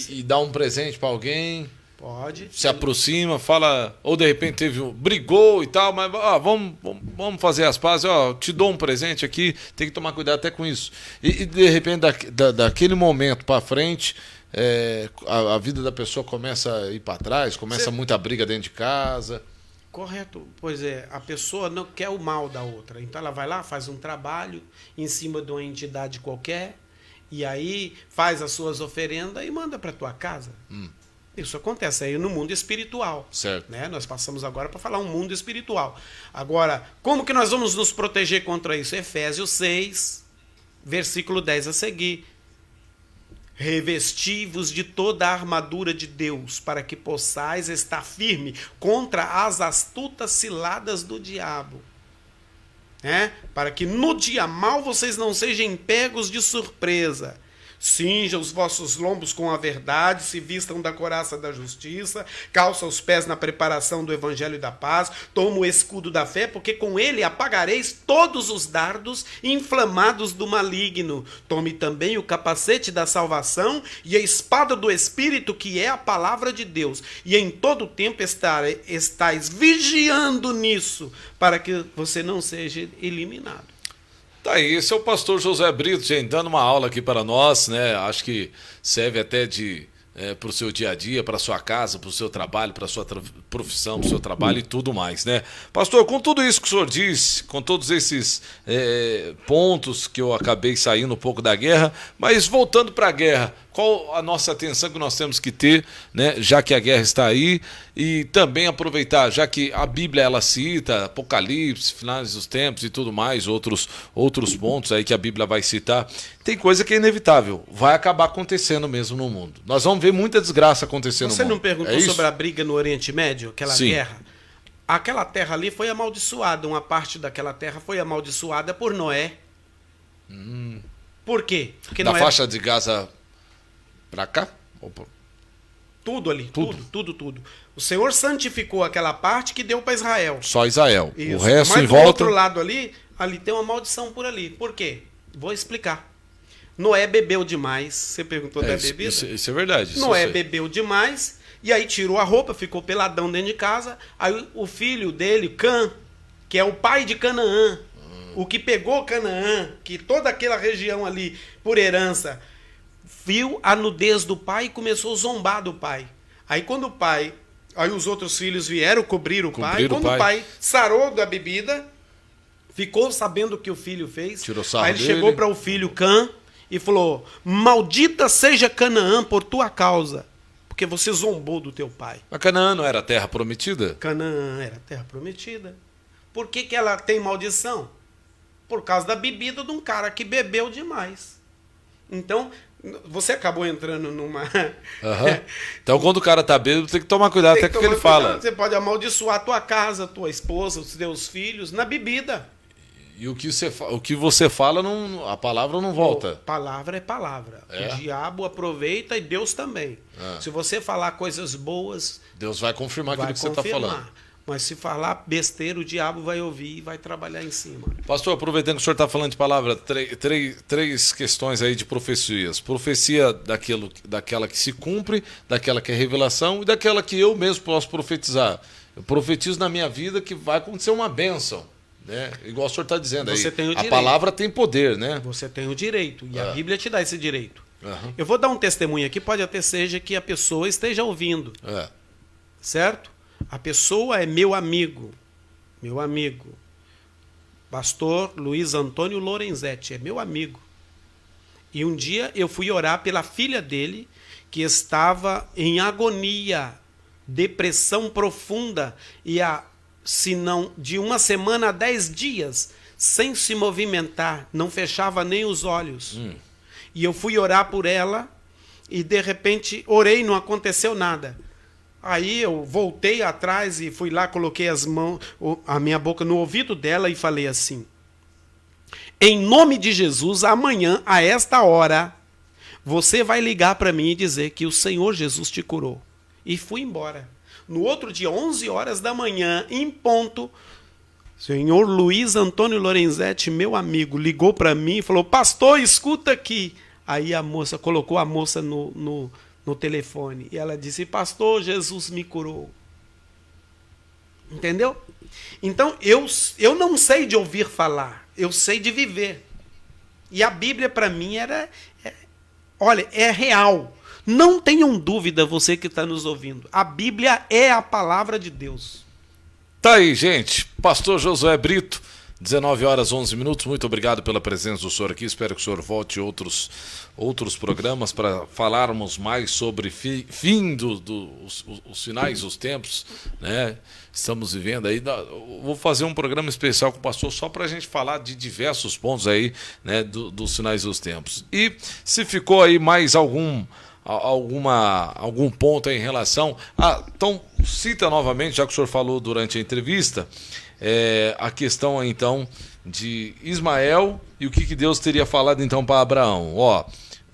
E dá um presente para alguém. Pode. Se aproxima, fala, ou de repente brigou e tal, mas vamos fazer as pazes, te dou um presente aqui, tem que tomar cuidado até com isso. E de repente, daquele momento para frente, a vida da pessoa começa a ir para trás, começa muita briga dentro de casa. Correto. Pois é, a pessoa não quer o mal da outra. Então ela vai lá, faz um trabalho em cima de uma entidade qualquer, e aí faz as suas oferendas e manda para tua casa. Isso acontece aí no mundo espiritual. Certo. Né? Nós passamos agora para falar um mundo espiritual. Agora, como que nós vamos nos proteger contra isso? Efésios 6, versículo 10 a seguir. Revesti-vos de toda a armadura de Deus, para que possais estar firme contra as astutas ciladas do diabo. Para que no dia mau vocês não sejam pegos de surpresa. Cinja os vossos lombos com a verdade, se vistam da couraça da justiça, calça os pés na preparação do evangelho da paz, toma o escudo da fé, porque com ele apagareis todos os dardos inflamados do maligno. Tome também o capacete da salvação e a espada do Espírito, que é a palavra de Deus. E em todo tempo estais vigiando nisso, para que você não seja eliminado. Tá aí, esse é o pastor José Brito, gente, dando uma aula aqui para nós, né? Acho que serve até para o seu dia a dia, para a sua casa, para o seu trabalho, para a sua profissão, para o seu trabalho e tudo mais, né? Pastor, com tudo isso que o senhor disse, com todos esses pontos que eu acabei saindo um pouco da guerra, mas voltando para a guerra, qual a nossa atenção que nós temos que ter, né, já que a guerra está aí, e também aproveitar, já que a Bíblia ela cita Apocalipse, finais dos tempos e tudo mais, outros pontos aí que a Bíblia vai citar, tem coisa que é inevitável, vai acabar acontecendo mesmo no mundo. Nós vamos ver muita desgraça acontecendo no mundo. Você não perguntou sobre a briga no Oriente Médio, aquela guerra? aquela terra ali foi amaldiçoada, uma parte daquela terra foi amaldiçoada por Noé. Por quê? Porque Da Noé... faixa de Gaza para cá? Tudo ali, tudo. O Senhor santificou aquela parte que deu para Israel. Só Israel. Isso. O resto Mas em do volta... outro lado ali tem uma maldição por ali. Por quê? Vou explicar. Noé bebeu demais. Você perguntou da bebida? Isso é verdade. Noé bebeu demais e aí tirou a roupa, ficou peladão dentro de casa. Aí o filho dele, Cã, que é o pai de Canaã, o que pegou Canaã, que toda aquela região ali por herança, viu a nudez do pai e começou a zombar do pai. Aí quando o pai, aí os outros filhos vieram cobrir o pai. Quando o pai sarou da bebida, ficou sabendo o que o filho fez. Tirou sarro aí ele dele. chegou para o filho Cã e falou: maldita seja Canaã por tua causa, porque você zombou do teu pai. Mas Canaã não era a terra prometida? Canaã era a terra prometida. Por que ela tem maldição? Por causa da bebida de um cara que bebeu demais. Então, você acabou entrando numa... Então, quando o cara tá bêbado, tem que tomar cuidado até com o que ele fala. Você pode amaldiçoar a tua casa, a tua esposa, os teus filhos na bebida. E o que você fala, não, a palavra não volta. Palavra é palavra. O diabo aproveita e Deus também. Se você falar coisas boas... Deus vai confirmar aquilo que você está falando. Mas se falar besteira, o diabo vai ouvir e vai trabalhar em cima. Pastor, aproveitando que o senhor está falando de palavra, três questões aí de profecias. Profecia daquela que se cumpre, daquela que é revelação e daquela que eu mesmo posso profetizar. Eu profetizo na minha vida que vai acontecer uma bênção. Né? Igual o senhor está dizendo aí. A palavra tem poder, né? Você tem o direito. E a Bíblia te dá esse direito. Eu vou dar um testemunho aqui, pode até seja que a pessoa esteja ouvindo. Certo? A pessoa é meu amigo. Pastor Luiz Antônio Lorenzetti, é meu amigo. E um dia eu fui orar pela filha dele, que estava em agonia, depressão profunda, e se não de uma semana a 10 dias, sem se movimentar, não fechava nem os olhos. E eu fui orar por ela, e de repente orei e não aconteceu nada. Aí eu voltei atrás e fui lá, coloquei a minha boca no ouvido dela e falei assim: em nome de Jesus, amanhã, a esta hora, você vai ligar para mim e dizer que o Senhor Jesus te curou. E fui embora. No outro dia, 11 horas da manhã, em ponto, senhor Luiz Antônio Lorenzetti, meu amigo, ligou para mim e falou: pastor, escuta aqui. Aí a moça colocou a moça no telefone. E ela disse: pastor, Jesus me curou. Entendeu? Então, eu não sei de ouvir falar. Eu sei de viver. E a Bíblia, para mim, é real. Não tenham dúvida, você que está nos ouvindo. A Bíblia é a palavra de Deus. Tá aí, gente. Pastor Josué Brito, 19 horas 11 minutos. Muito obrigado pela presença do senhor aqui. Espero que o senhor volte outros programas para falarmos mais sobre fim os finais, os tempos, né? Estamos vivendo aí. Vou fazer um programa especial com o pastor só para a gente falar de diversos pontos aí, né, dos finais dos tempos. E se ficou aí mais algum ponto aí em relação então cita novamente, já que o senhor falou durante a entrevista, a questão então de Ismael e o que Deus teria falado então para Abraão.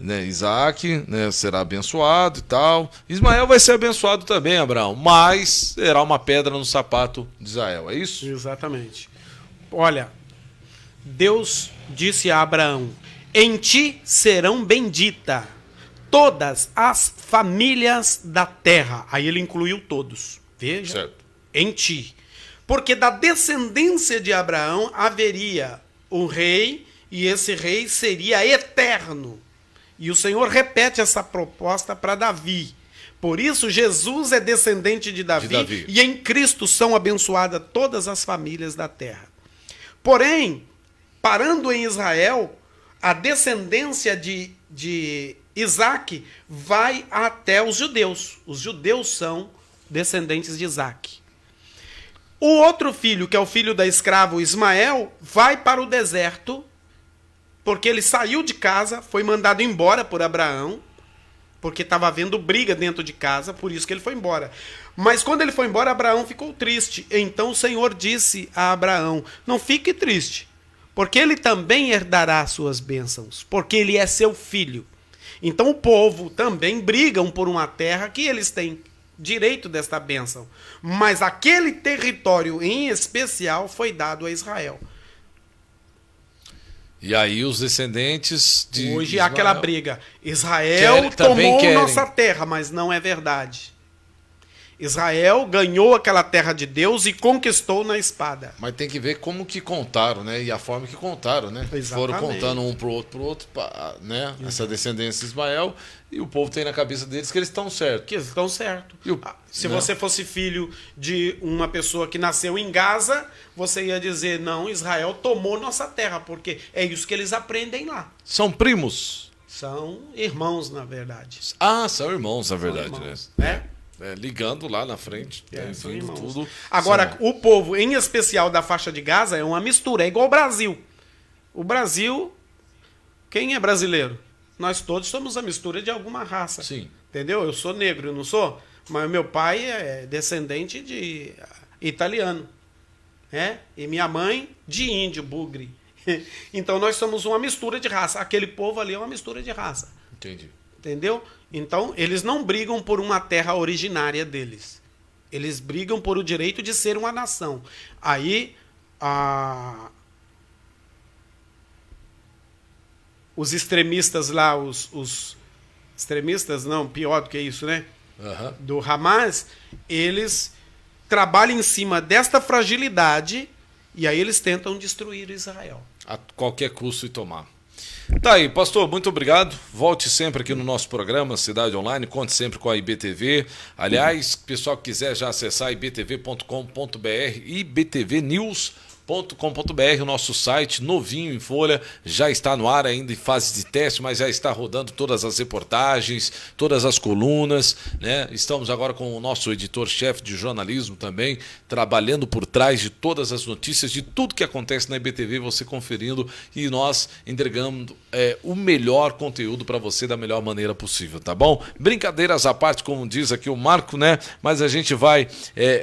Né, Isaac, né, será abençoado e tal. Ismael vai ser abençoado também, Abraão, mas será uma pedra no sapato de Israel, é isso? Exatamente. Olha, Deus disse a Abraão: em ti serão benditas todas as famílias da terra. Aí ele incluiu todos. Veja, certo. Em ti. Porque da descendência de Abraão haveria um rei, e esse rei seria eterno. E o Senhor repete essa proposta para Davi. Por isso, Jesus é descendente de Davi, e em Cristo são abençoadas todas as famílias da terra. Porém, parando em Israel, a descendência de Isaac vai até os judeus. Os judeus são descendentes de Isaac. O outro filho, que é o filho da escrava Ismael, vai para o deserto, porque ele saiu de casa, foi mandado embora por Abraão, porque estava havendo briga dentro de casa, por isso que ele foi embora. Mas quando ele foi embora, Abraão ficou triste. Então o Senhor disse a Abraão: não fique triste, porque ele também herdará suas bênçãos, porque ele é seu filho. Então o povo também brigam por uma terra que eles têm direito desta bênção. Mas aquele território em especial foi dado a Israel. E aí os descendentes de Hoje Ismael, há aquela briga. Israel tomou nossa terra, mas não é verdade. Israel ganhou aquela terra de Deus e conquistou na espada. Mas tem que ver como que contaram, né? E a forma que contaram, né? Exatamente. Foram contando um pro outro, né? Essa descendência de Ismael, e o povo tem na cabeça deles que eles estão certos. Que estão certo. Se né? você fosse filho de uma pessoa que nasceu em Gaza, você ia dizer: não, Israel tomou nossa terra, porque é isso que eles aprendem lá. São primos? São irmãos, na verdade. Ah, são irmãos, na verdade, irmãos, né? Ligando lá na frente, são vindo irmãos. tudo. Agora, o povo, em especial da faixa de Gaza, é uma mistura, é igual o Brasil. O Brasil, quem é brasileiro? Nós todos somos a mistura de alguma raça. Sim. Entendeu? Eu sou negro, eu não sou? Mas meu pai é descendente de italiano. E minha mãe de índio, bugre. Então nós somos uma mistura de raça. Aquele povo ali é uma mistura de raça. Entendi. Entendeu? Então, eles não brigam por uma terra originária deles. Eles brigam por o direito de ser uma nação. Aí, os extremistas lá, os extremistas, não, pior do que isso, né? Uhum. Do Hamas, eles trabalham em cima desta fragilidade e aí eles tentam destruir Israel. A qualquer custo e tomar. Tá aí, pastor, muito obrigado. Volte sempre aqui no nosso programa Cidade Online, conte sempre com a IBTV. Aliás, pessoal que quiser já acessar ibtv.com.br, ibtvnews.com.br, o nosso site novinho em folha, já está no ar ainda em fase de teste, mas já está rodando todas as reportagens, todas as colunas, né? Estamos agora com o nosso editor-chefe de jornalismo também, trabalhando por trás de todas as notícias, de tudo que acontece na IBTV, você conferindo, e nós entregando o melhor conteúdo para você da melhor maneira possível, tá bom? Brincadeiras à parte, como diz aqui o Marco, né? Mas a gente vai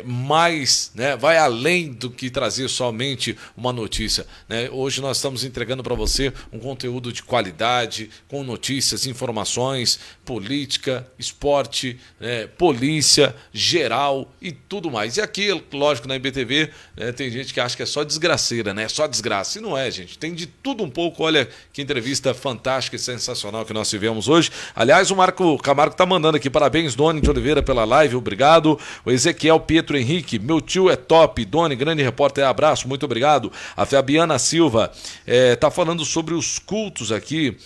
mais, né? Vai além do que trazer somente uma notícia, né? Hoje nós estamos entregando para você um conteúdo de qualidade, com notícias, informações, política, esporte, polícia, geral e tudo mais. E aqui, lógico, na IBTV, tem gente que acha que é só desgraceira, né? Só desgraça. E não é, gente. Tem de tudo um pouco. Olha que entrevista fantástica e sensacional que nós tivemos hoje. Aliás, o Marco Camargo está mandando aqui parabéns, Doni de Oliveira, pela live. Obrigado. O Ezequiel Pietro Henrique, meu tio é top. Doni, grande repórter, abraço. Muito obrigado. A Fabiana Silva está falando sobre os cultos aqui.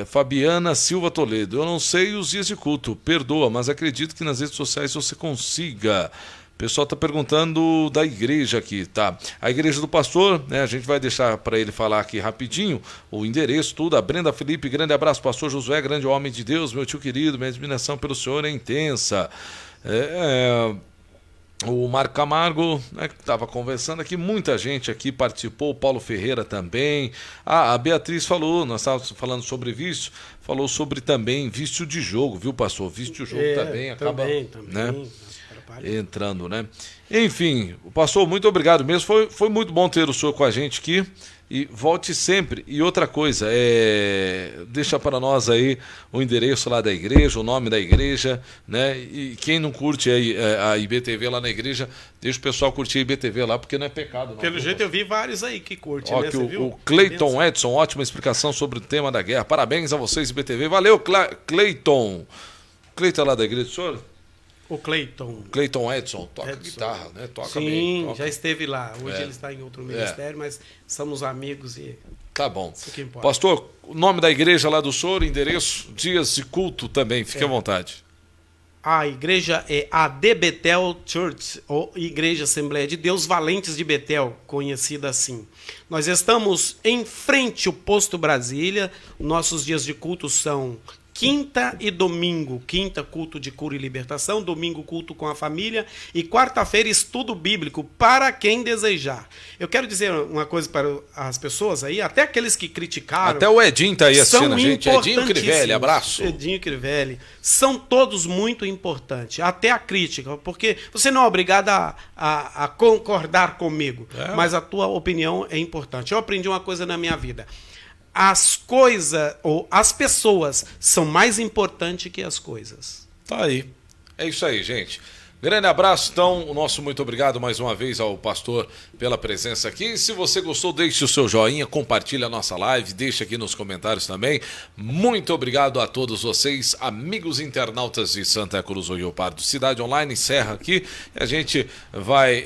Fabiana Silva Toledo, eu não sei os dias de culto, perdoa, mas acredito que nas redes sociais você consiga. O pessoal está perguntando da igreja aqui, tá? A igreja do pastor, né? A gente vai deixar para ele falar aqui rapidinho o endereço, tudo. A Brenda Felipe, grande abraço, pastor Josué, grande homem de Deus, meu tio querido, minha admiração pelo senhor é intensa. O Marco Camargo, né, que estava conversando aqui, muita gente aqui participou, o Paulo Ferreira também. A Beatriz falou, nós estávamos falando sobre vício, falou sobre também vício de jogo, viu, pastor? Vício de jogo também acaba né, entrando, né? Enfim, pastor, muito obrigado mesmo, foi muito bom ter o senhor com a gente aqui. E volte sempre. E outra coisa, deixa para nós aí o endereço lá da igreja, o nome da igreja, né? E quem não curte a IBTV lá na igreja, deixa o pessoal curtir a IBTV lá, porque não é pecado. Não. Pelo jeito eu vi vários aí que curtem, né? Você viu? O Cleiton Edson, ótima explicação sobre o tema da guerra. Parabéns a vocês, IBTV. Valeu, Cleiton. Cleiton é lá da igreja do senhor? O Cleiton Edson toca guitarra, né? Toca Sim, bem. Toca. Já esteve lá. Hoje ele está em outro ministério, mas somos amigos e... Tá bom. Isso que importa. Pastor, o nome da igreja lá do senhor, endereço, dias de culto também, fique à vontade. A igreja é a The Bethel Church, ou Igreja Assembleia de Deus Valentes de Betel, conhecida assim. Nós estamos em frente ao Posto Brasília, nossos dias de culto são quinta e domingo. Quinta, culto de cura e libertação. Domingo, culto com a família. E quarta-feira, estudo bíblico para quem desejar. Eu quero dizer uma coisa para as pessoas aí, até aqueles que criticaram. Até o Edinho tá aí assistindo a gente. Edinho Crivelli, abraço. Edinho Crivelli. São todos muito importantes. Até a crítica, porque você não é obrigado a concordar comigo, mas a tua opinião é importante. Eu aprendi uma coisa na minha vida. As coisas, ou as pessoas, são mais importantes que as coisas. Tá aí. É isso aí, gente. Grande abraço, então, o nosso muito obrigado mais uma vez ao pastor pela presença aqui. Se você gostou, deixe o seu joinha, compartilhe a nossa live, deixe aqui nos comentários também. Muito obrigado a todos vocês, amigos internautas de Santa Cruz do Rio Pardo. Cidade Online encerra aqui e a gente vai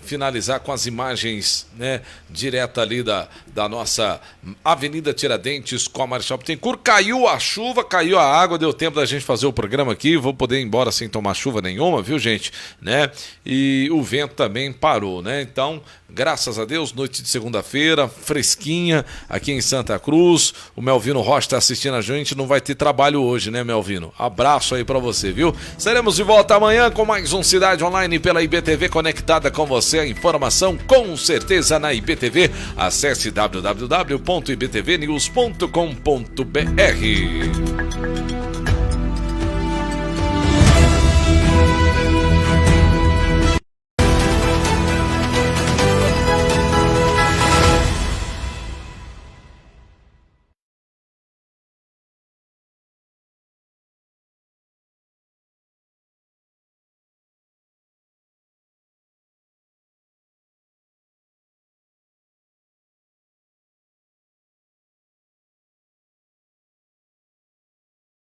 finalizar com as imagens, né, direto ali da nossa Avenida Tiradentes com a Marechal Bittencourt. Caiu a chuva, caiu a água, deu tempo da gente fazer o programa aqui. Vou poder ir embora sem tomar chuva nenhuma, viu, gente? Né? E o vento também parou, né? Então, graças a Deus, noite de segunda-feira, fresquinha aqui em Santa Cruz. O Melvino Rocha está assistindo a gente, não vai ter trabalho hoje, né, Melvino? Abraço aí para você, viu? Estaremos de volta amanhã com mais um Cidade Online pela IBTV, conectada com você. A informação com certeza na IBTV. Acesse www.ibtvnews.com.br.